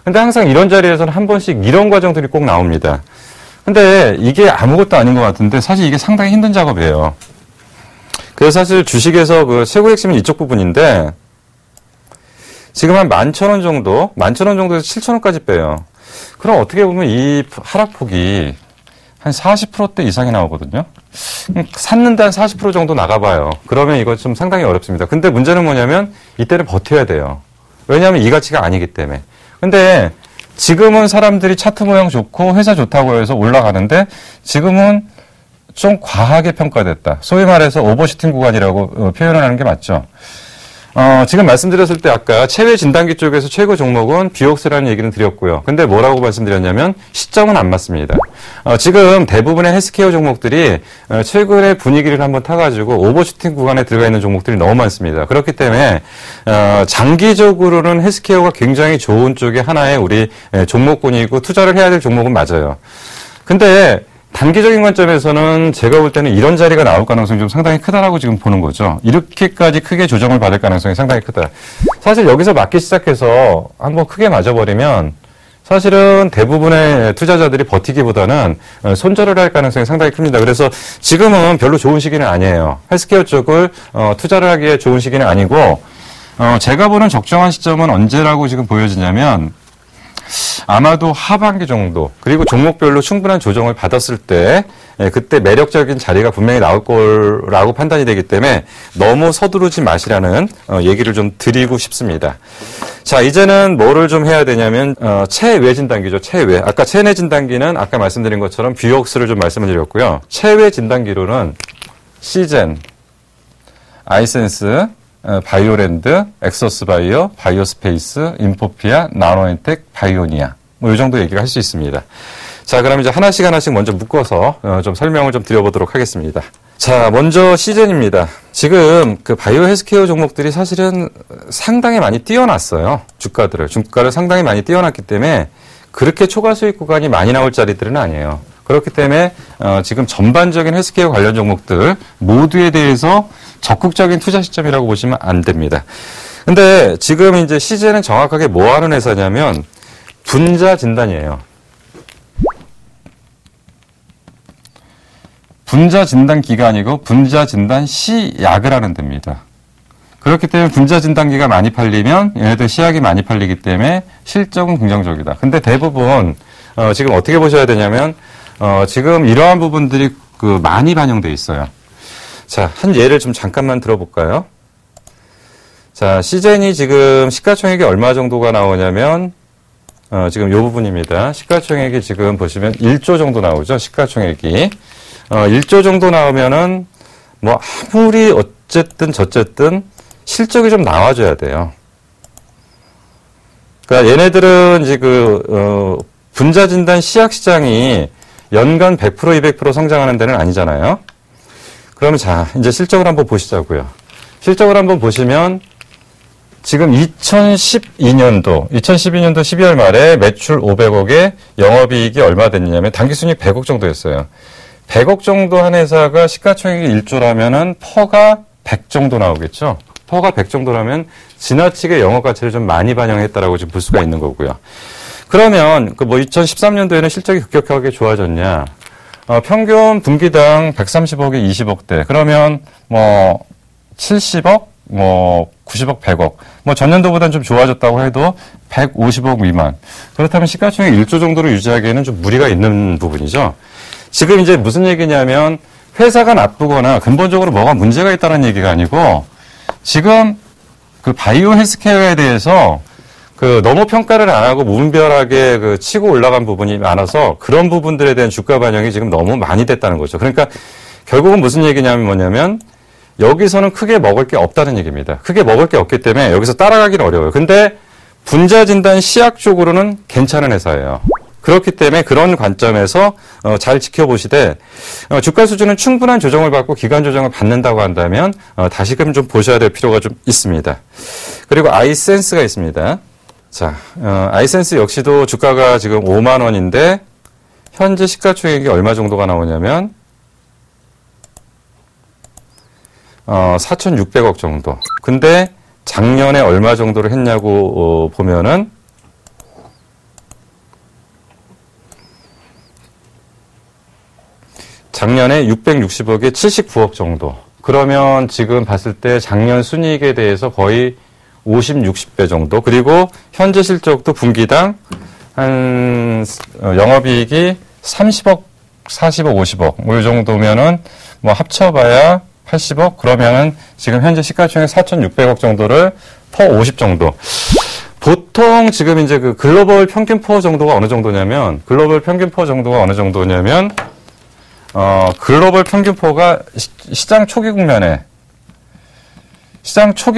근데 항상 이런 자리에서는 한 번씩 이런 과정들이 꼭 나옵니다. 근데 이게 아무것도 아닌 것 같은데 사실 이게 상당히 힘든 작업이에요. 그래서 사실 주식에서 최고 핵심은 이쪽 부분인데 지금 한 11,000원 정도, 11,000원 정도에서 7,000원까지 빼요. 그럼 어떻게 보면 이 하락폭이 한 40%대 이상이 나오거든요. 샀는데 한 40% 정도 나가봐요. 그러면 이거 좀 상당히 어렵습니다. 근데 문제는 뭐냐면 이때는 버텨야 돼요. 왜냐하면 이 가치가 아니기 때문에. 근데 지금은 사람들이 차트 모양 좋고 회사 좋다고 해서 올라가는데 지금은 좀 과하게 평가됐다. 소위 말해서 오버슈팅 구간이라고 표현을 하는 게 맞죠. 지금 말씀드렸을 때 아까 체외 진단기 쪽에서 최고 종목은 뷰옥스라는 얘기는 드렸고요. 근데 뭐라고 말씀드렸냐면 시점은 안 맞습니다. 지금 대부분의 헬스케어 종목들이 최근에 분위기를 한번 타가지고 오버슈팅 구간에 들어가 있는 종목들이 너무 많습니다. 그렇기 때문에 장기적으로는 헬스케어가 굉장히 좋은 쪽의 하나의 우리 종목군이고 투자를 해야 될 종목은 맞아요. 근데 단기적인 관점에서는 제가 볼 때는 이런 자리가 나올 가능성이 좀 상당히 크다라고 지금 보는 거죠. 이렇게까지 크게 조정을 받을 가능성이 상당히 크다. 사실 여기서 맞기 시작해서 한번 크게 맞아버리면 사실은 대부분의 투자자들이 버티기보다는 손절을 할 가능성이 상당히 큽니다. 그래서 지금은 별로 좋은 시기는 아니에요. 헬스케어 쪽을 투자를 하기에 좋은 시기는 아니고 제가 보는 적정한 시점은 언제라고 지금 보여지냐면 아마도 하반기 정도 그리고 종목별로 충분한 조정을 받았을 때 그때 매력적인 자리가 분명히 나올 거라고 판단이 되기 때문에 너무 서두르지 마시라는 얘기를 좀 드리고 싶습니다. 자, 이제는 뭐를 좀 해야 되냐면 체외 진단기죠. 체외. 아까 체내 진단기는 아까 말씀드린 것처럼 뷰옥스를 좀 말씀을 드렸고요. 체외 진단기로는 시젠, 아이센스, 바이오랜드, 엑서스바이오, 바이오스페이스, 인포피아, 나노엔텍, 바이오니아. 뭐 이 정도 얘기를 할 수 있습니다. 자, 그럼 이제 하나씩 먼저 묶어서 좀 설명을 좀 드려보도록 하겠습니다. 자, 먼저 시즌입니다. 지금 그 바이오 헬스케어 종목들이 사실은 상당히 많이 뛰어났어요. 주가를 상당히 많이 뛰어났기 때문에 그렇게 초과 수익 구간이 많이 나올 자리들은 아니에요. 그렇기 때문에 지금 전반적인 헬스케어 관련 종목들 모두에 대해서 적극적인 투자 시점이라고 보시면 안 됩니다. 근데 지금 이제 시즌은 정확하게 뭐 하는 회사냐면 분자 진단이에요. 분자 진단 기관이고 분자 진단 시약을 하는 데입니다. 그렇기 때문에 분자 진단기가 많이 팔리면 얘네들 시약이 많이 팔리기 때문에 실적은 긍정적이다. 근데 대부분 지금 어떻게 보셔야 되냐면 지금 이러한 부분들이 많이 반영돼 있어요. 자, 한 예를 좀 잠깐만 들어볼까요? 자, 시젠이 지금 시가총액이 얼마 정도가 나오냐면 지금 이 부분입니다. 시가총액이 지금 보시면 1조 정도 나오죠. 시가총액이 1조 정도 나오면은 뭐 아무리 어쨌든 저쨌든 실적이 좀 나와줘야 돼요. 그러니까 얘네들은 이제 분자 진단 시약 시장이 연간 100% 200% 성장하는 데는 아니잖아요. 그러면 자, 이제 실적을 한번 보시자고요. 실적을 한번 보시면 지금 2012년도 12월 말에 매출 500억에 영업이익이 얼마 됐냐면 당기순이익 100억 정도였어요. 100억 정도 한 회사가 시가총액이 1조라면은 퍼가 100 정도 나오겠죠. 퍼가 100 정도라면 지나치게 영업 가치를 좀 많이 반영했다라고 지금 볼 수가 있는 거고요. 그러면 2013년도에는 실적이 급격하게 좋아졌냐? 평균 분기당 130억에 20억대. 그러면 70억, 90억, 100억. 전년도보다는 좀 좋아졌다고 해도 150억 미만. 그렇다면 시가총액 1조 정도로 유지하기에는 좀 무리가 있는 부분이죠. 지금 이제 무슨 얘기냐면 회사가 나쁘거나 근본적으로 뭐가 문제가 있다는 얘기가 아니고 지금 바이오 헬스케어에 대해서 너무 평가를 안 하고 무분별하게 치고 올라간 부분이 많아서 그런 부분들에 대한 주가 반영이 지금 너무 많이 됐다는 거죠. 그러니까 결국은 무슨 얘기냐면 뭐냐면 여기서는 크게 먹을 게 없다는 얘기입니다. 크게 먹을 게 없기 때문에 여기서 따라가기는 어려워요. 근데 분자 진단 시약 쪽으로는 괜찮은 회사예요. 그렇기 때문에 그런 관점에서 잘 지켜보시되 주가 수준은 충분한 조정을 받고 기간 조정을 받는다고 한다면 다시금 좀 보셔야 될 필요가 좀 있습니다. 그리고 아이센스가 있습니다. 자, 아이센스 역시도 주가가 지금 5만 원인데 현재 시가총액이 얼마 정도가 나오냐면 4,600억 정도. 근데 작년에 얼마 정도를 했냐고 보면은 작년에 660억에 79억 정도. 그러면 지금 봤을 때 작년 순이익에 대해서 거의 50, 60배 정도. 그리고 현재 실적도 분기당 영업이익이 30억, 40억, 50억. 이 정도면은 합쳐봐야 80억. 그러면은 지금 현재 시가총액 4,600억 정도를 퍼 50 정도. 보통 지금 이제 글로벌 평균 퍼 정도가 어느 정도냐면 글로벌 평균 퍼가 시장 초기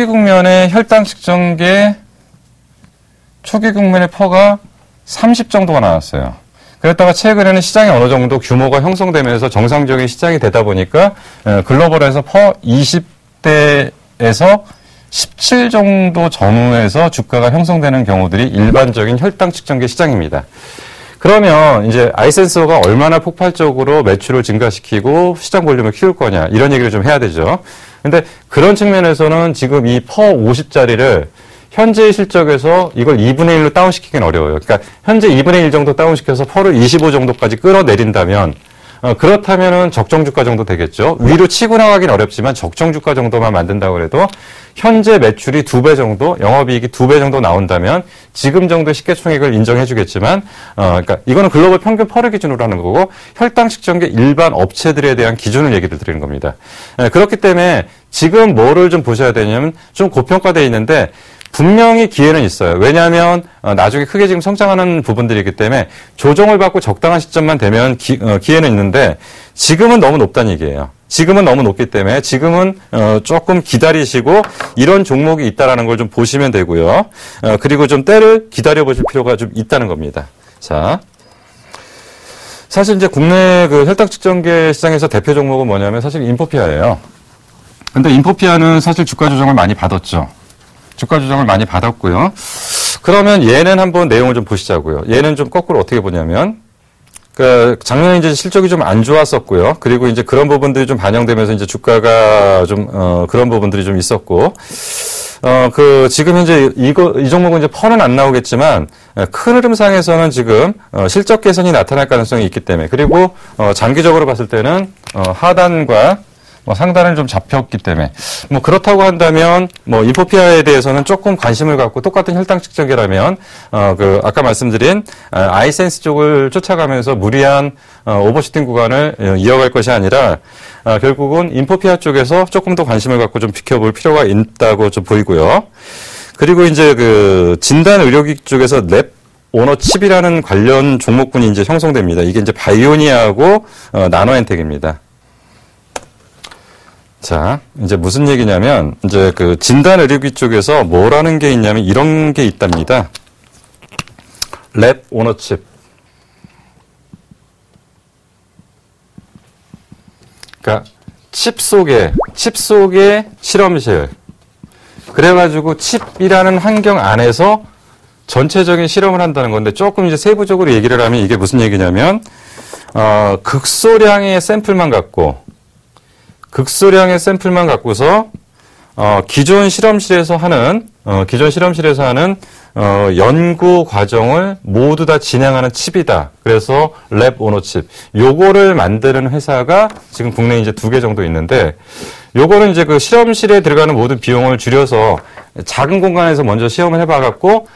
국면에 혈당 측정계 초기 국면의 퍼가 30 정도가 나왔어요. 그랬다가 최근에는 시장이 어느 정도 규모가 형성되면서 정상적인 시장이 되다 보니까 글로벌에서 퍼 20대에서 17 정도 전후에서 주가가 형성되는 경우들이 일반적인 혈당 측정계 시장입니다. 그러면 이제 아이센서가 얼마나 폭발적으로 매출을 증가시키고 시장 볼륨을 키울 거냐 이런 얘기를 좀 해야 되죠. 근데 그런 측면에서는 지금 이 퍼 50짜리를 현재의 실적에서 이걸 2분의 1로 다운시키기는 어려워요. 그러니까 현재 2분의 1 정도 다운시켜서 퍼를 25 정도까지 끌어내린다면 그렇다면은 적정 주가 정도 되겠죠. 위로 치고 나가긴 어렵지만 적정 주가 정도만 만든다고 해도 현재 매출이 2배 정도, 영업이익이 2배 정도 나온다면 지금 정도의 시가총액을 인정해 주겠지만 그러니까 이거는 글로벌 평균 퍼를 기준으로 하는 거고 혈당 측정계 일반 업체들에 대한 기준을 얘기를 드리는 겁니다. 그렇기 때문에 지금 뭐를 좀 보셔야 되냐면 좀 고평가되어 있는데 분명히 기회는 있어요. 왜냐하면 나중에 크게 지금 성장하는 부분들이기 때문에 조정을 받고 적당한 시점만 되면 기회는 있는데 지금은 너무 높다는 얘기예요. 지금은 너무 높기 때문에 지금은 조금 기다리시고 이런 종목이 있다라는 걸 좀 보시면 되고요. 그리고 좀 때를 기다려 보실 필요가 좀 있다는 겁니다. 자. 사실 이제 국내 그 혈당 측정계 시장에서 대표 종목은 뭐냐면 사실 인포피아예요. 근데 인포피아는 사실 주가 조정을 많이 받았죠. 주가 조정을 많이 받았고요. 그러면 얘는 한번 내용을 좀 보시자고요. 얘는 좀 거꾸로 어떻게 보냐면, 그 작년에 이제 실적이 좀 안 좋았었고요. 그리고 이제 그런 부분들이 좀 반영되면서 이제 주가가 좀 그런 부분들이 좀 있었고, 지금 현재 이 종목은 이제 펀은 안 나오겠지만, 큰 흐름상에서는 지금, 실적 개선이 나타날 가능성이 있기 때문에, 그리고, 장기적으로 봤을 때는, 하단과 상단을 좀 잡혔기 때문에, 그렇다고 한다면, 인포피아에 대해서는 조금 관심을 갖고 똑같은 혈당 측정기라면, 아까 말씀드린, 아이센스 쪽을 쫓아가면서 무리한, 오버슈팅 구간을 이어갈 것이 아니라, 결국은 인포피아 쪽에서 조금 더 관심을 갖고 좀 지켜볼 필요가 있다고 좀 보이고요. 그리고 이제 그 진단 의료기 쪽에서 랩 오너칩이라는 관련 종목군이 이제 형성됩니다. 이게 이제 바이오니아하고 나노엔텍입니다. 자, 이제 무슨 얘기냐면 이제 그 진단 의료기 쪽에서 뭐라는 게 있냐면 이런 게 있답니다. 랩 오너칩. 그러니까 칩 속에 실험실. 그래가지고 칩이라는 환경 안에서 전체적인 실험을 한다는 건데 조금 이제 세부적으로 얘기를 하면 이게 무슨 얘기냐면 극소량의 샘플만 갖고서 기존 실험실에서 하는 연구 과정을 모두 다 진행하는 칩이다. 그래서 랩 오너칩. 요거를 만드는 회사가 지금 국내에 이제 2개 정도 있는데, 요거는 이제 그 실험실에 들어가는 모든 비용을 줄여서 작은 공간에서 먼저 시험을 해봐갖고,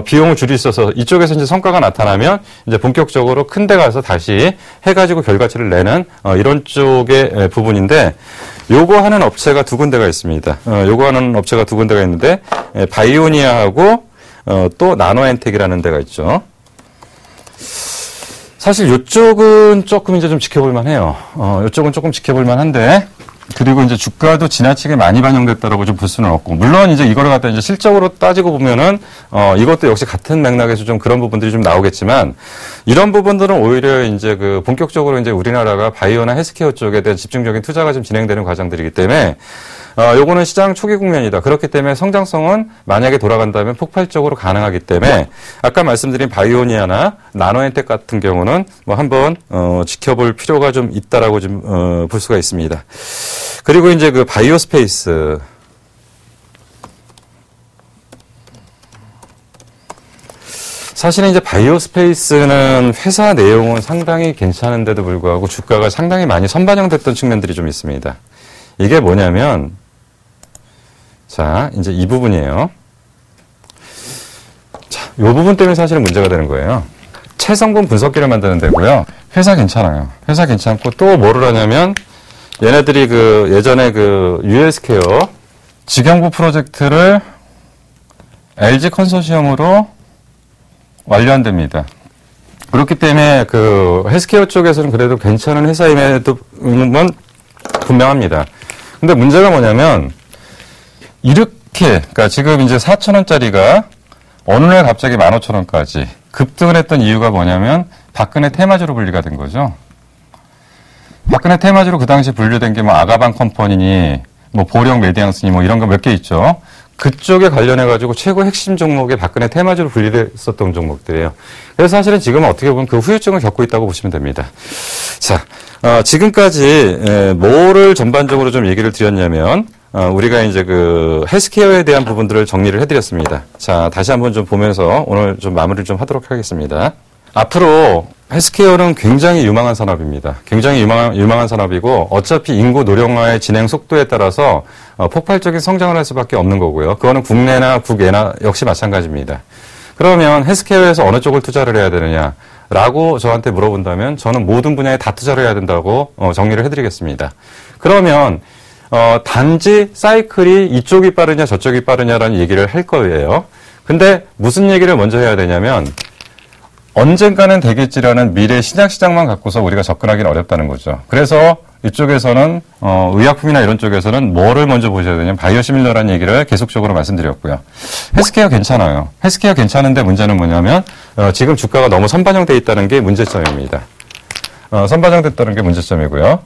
비용을 줄일 수 있어서 이쪽에서 이제 성과가 나타나면 이제 본격적으로 큰 데 가서 다시 해가지고 결과치를 내는, 이런 쪽의 부분인데, 요거 하는 업체가 2군데가 있습니다. 요거 하는 업체가 2군데가 있는데, 바이오니아하고, 또 나노엔텍이라는 데가 있죠. 사실 요쪽은 조금 이제 좀 지켜볼만 해요. 요쪽은 조금 지켜볼만 한데, 그리고 이제 주가도 지나치게 많이 반영됐다라고 좀 볼 수는 없고, 물론 이제 이거를 갖다 이제 실적으로 따지고 보면은, 이것도 역시 같은 맥락에서 좀 그런 부분들이 좀 나오겠지만, 이런 부분들은 오히려 이제 그 본격적으로 이제 우리나라가 바이오나 헬스케어 쪽에 대한 집중적인 투자가 좀 진행되는 과정들이기 때문에, 요거는 시장 초기 국면이다. 그렇기 때문에 성장성은 만약에 돌아간다면 폭발적으로 가능하기 때문에 아까 말씀드린 바이오니아나 나노엔텍 같은 경우는 한번 지켜볼 필요가 좀 있다라고 좀 볼 수가 있습니다. 그리고 이제 그 바이오스페이스. 사실은 이제 바이오스페이스는 회사 내용은 상당히 괜찮은데도 불구하고 주가가 상당히 많이 선반영됐던 측면들이 좀 있습니다. 이게 뭐냐면, 자, 이제 이 부분이에요. 자, 이 부분 때문에 사실은 문제가 되는 거예요. 체성분 분석기를 만드는 데고요. 회사 괜찮아요. 회사 괜찮고 또 뭐를 하냐면, 얘네들이 그 예전에 그 US케어 직영부 프로젝트를 LG 컨소시엄으로 완료한답니다. 그렇기 때문에 그 헬스케어 쪽에서는 그래도 괜찮은 회사임에도 분명합니다. 근데 문제가 뭐냐면, 그러니까 지금 이제 4,000원짜리가 어느 날 갑자기 15,000원까지 급등을 했던 이유가 뭐냐면, 박근혜 테마주로 분리가 된 거죠. 박근혜 테마주로 그 당시 분류된 게 아가방 컴퍼니니, 보령 메디앙스니 이런 거 몇 개 있죠. 그쪽에 관련해가지고 최고 핵심 종목에 박근혜 테마주로 분리됐었던 종목들이에요. 그래서 사실은 지금은 어떻게 보면 그 후유증을 겪고 있다고 보시면 됩니다. 자, 지금까지 뭐를 전반적으로 좀 얘기를 드렸냐면, 우리가 이제 그 헬스케어에 대한 부분들을 정리를 해드렸습니다. 자, 다시 한번 좀 보면서 오늘 좀 마무리를 좀 하도록 하겠습니다. 앞으로 헬스케어는 굉장히 유망한 산업입니다. 굉장히 유망한 산업이고 어차피 인구 노령화의 진행 속도에 따라서 폭발적인 성장을 할 수밖에 없는 거고요. 그거는 국내나 국외나 역시 마찬가지입니다. 그러면 헬스케어에서 어느 쪽을 투자를 해야 되느냐라고 저한테 물어본다면 저는 모든 분야에 다 투자를 해야 된다고 정리를 해드리겠습니다. 그러면 단지 사이클이 이쪽이 빠르냐 저쪽이 빠르냐라는 얘기를 할 거예요. 근데 무슨 얘기를 먼저 해야 되냐면 언젠가는 되겠지라는 미래 신약시장만 갖고서 우리가 접근하기는 어렵다는 거죠. 그래서 이쪽에서는 의약품이나 이런 쪽에서는 뭐를 먼저 보셔야 되냐면 바이오시밀러라는 얘기를 계속적으로 말씀드렸고요. 헬스케어 괜찮아요. 헬스케어 괜찮은데 문제는 뭐냐면 지금 주가가 너무 선반영돼 있다는 게 문제점입니다. 선반영됐다는 게 문제점이고요.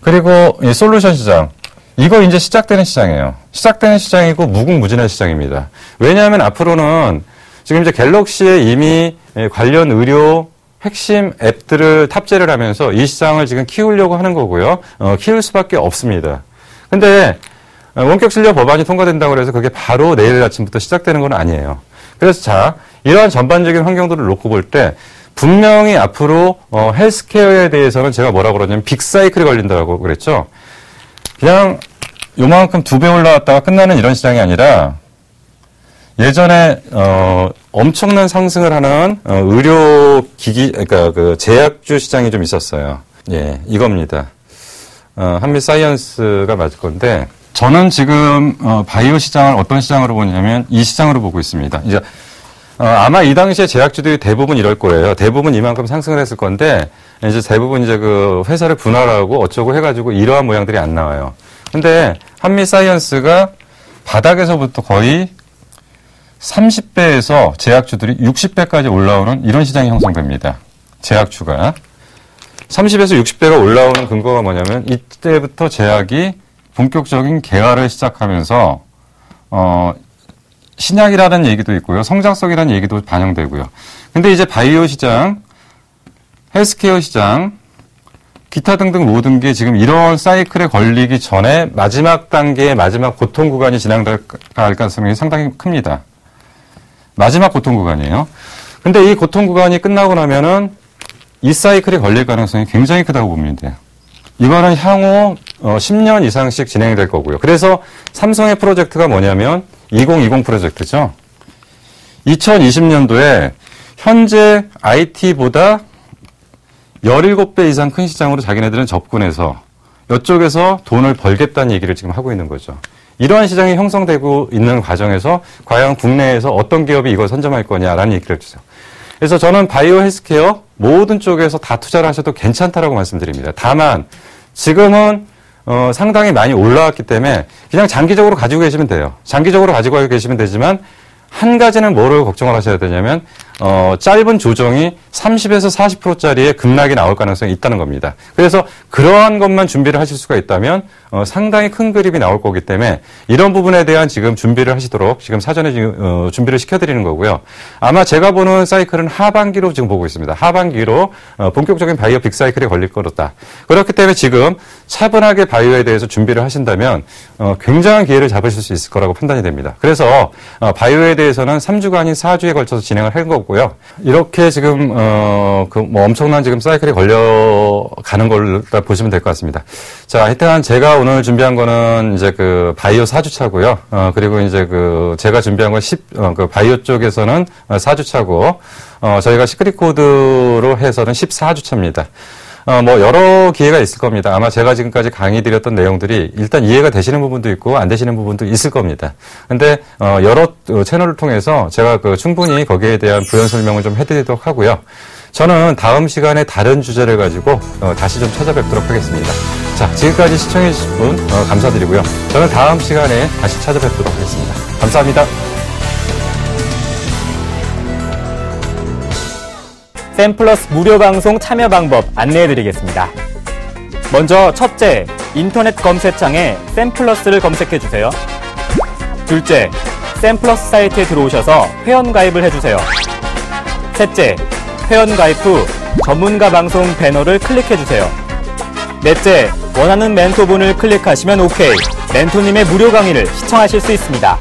그리고 이 솔루션 시장. 이거 이제 시작되는 시장이에요. 시작되는 시장이고 무궁무진한 시장입니다. 왜냐하면 앞으로는 지금 이제 갤럭시에 이미 관련 의료 핵심 앱들을 탑재를 하면서 이 시장을 지금 키우려고 하는 거고요. 키울 수밖에 없습니다. 근데 원격 진료 법안이 통과된다고 해서 그게 바로 내일 아침부터 시작되는 건 아니에요. 그래서 자, 이러한 전반적인 환경들을 놓고 볼 때 분명히 앞으로 헬스케어에 대해서는 제가 뭐라고 그러냐면 빅사이클이 걸린다고 그랬죠. 그냥 요만큼 2배 올라왔다가 끝나는 이런 시장이 아니라 예전에 엄청난 상승을 하는 의료기기, 그러니까 그 제약주 시장이 좀 있었어요. 예, 이겁니다. 한미사이언스가 맞을 건데 저는 지금 바이오 시장을 어떤 시장으로 보냐면 이 시장으로 보고 있습니다. 이제 아마 이 당시에 제약주들이 대부분 이럴 거예요. 대부분 이만큼 상승을 했을 건데 이제 대부분 이제 그 회사를 분할하고 어쩌고 해가지고 이러한 모양들이 안 나와요. 근데 한미사이언스가 바닥에서부터 거의 30배에서 제약주들이 60배까지 올라오는 이런 시장이 형성됩니다. 제약주가. 30에서 60배가 올라오는 근거가 뭐냐면 이때부터 제약이 본격적인 개화를 시작하면서 신약이라는 얘기도 있고요. 성장성이라는 얘기도 반영되고요. 근데 이제 바이오 시장, 헬스케어 시장, 기타 등등 모든 게 지금 이런 사이클에 걸리기 전에 마지막 단계의 마지막 고통 구간이 진행될 가능성이 상당히 큽니다. 마지막 고통 구간이에요. 근데 이 고통 구간이 끝나고 나면은 이 사이클에 걸릴 가능성이 굉장히 크다고 보면 돼요. 이거는 향후 10년 이상씩 진행이 될 거고요. 그래서 삼성의 프로젝트가 뭐냐면 2020 프로젝트죠. 2020년도에 현재 IT보다 17배 이상 큰 시장으로 자기네들은 접근해서 이쪽에서 돈을 벌겠다는 얘기를 지금 하고 있는 거죠. 이러한 시장이 형성되고 있는 과정에서 과연 국내에서 어떤 기업이 이걸 선점할 거냐라는 얘기를 해주세요. 그래서 저는 바이오 헬스케어 모든 쪽에서 다 투자를 하셔도 괜찮다라고 말씀드립니다. 다만 지금은 상당히 많이 올라왔기 때문에 그냥 장기적으로 가지고 계시면 돼요. 장기적으로 가지고 계시면 되지만 한 가지는 뭐를 걱정을 하셔야 되냐면 짧은 조정이 30에서 40%짜리의 급락이 나올 가능성이 있다는 겁니다. 그래서 그러한 것만 준비를 하실 수가 있다면 상당히 큰 그림이 나올 거기 때문에 이런 부분에 대한 지금 준비를 하시도록 지금 사전에 지금 준비를 시켜드리는 거고요. 아마 제가 보는 사이클은 하반기로 지금 보고 있습니다. 하반기로 본격적인 바이오 빅사이클이 걸릴 거다. 그렇기 때문에 지금 차분하게 바이오에 대해서 준비를 하신다면 굉장한 기회를 잡으실 수 있을 거라고 판단이 됩니다. 그래서 바이오에 대해서는 3주가 아닌 4주에 걸쳐서 진행을 할 거고요. 이렇게 지금 뭐 엄청난 지금 사이클이 걸려가는 걸로 보시면 될 것 같습니다. 자, 하여튼 제가 오늘 준비한 거는 이제 그 바이오 4주차고요. 그리고 이제 그 제가 준비한 건 그 바이오 쪽에서는 4주차고 저희가 시크릿 코드로 해서는 14주차입니다. 뭐 여러 기회가 있을 겁니다. 아마 제가 지금까지 강의 드렸던 내용들이 일단 이해가 되시는 부분도 있고 안 되시는 부분도 있을 겁니다. 근데 여러 채널을 통해서 제가 충분히 거기에 대한 부연 설명을 좀 해드리도록 하고요. 저는 다음 시간에 다른 주제를 가지고 다시 좀 찾아뵙도록 하겠습니다. 자, 지금까지 시청해 주신 분 감사드리고요. 저는 다음 시간에 다시 찾아뵙도록 하겠습니다. 감사합니다. 샘플러스 무료 방송 참여 방법 안내해드리겠습니다. 먼저 첫째, 인터넷 검색창에 샘플러스를 검색해주세요. 둘째, 샘플러스 사이트에 들어오셔서 회원가입을 해주세요. 셋째, 회원가입 후 전문가 방송 배너를 클릭해주세요. 넷째, 원하는 멘토분을 클릭하시면 OK, 멘토님의 무료 강의를 시청하실 수 있습니다.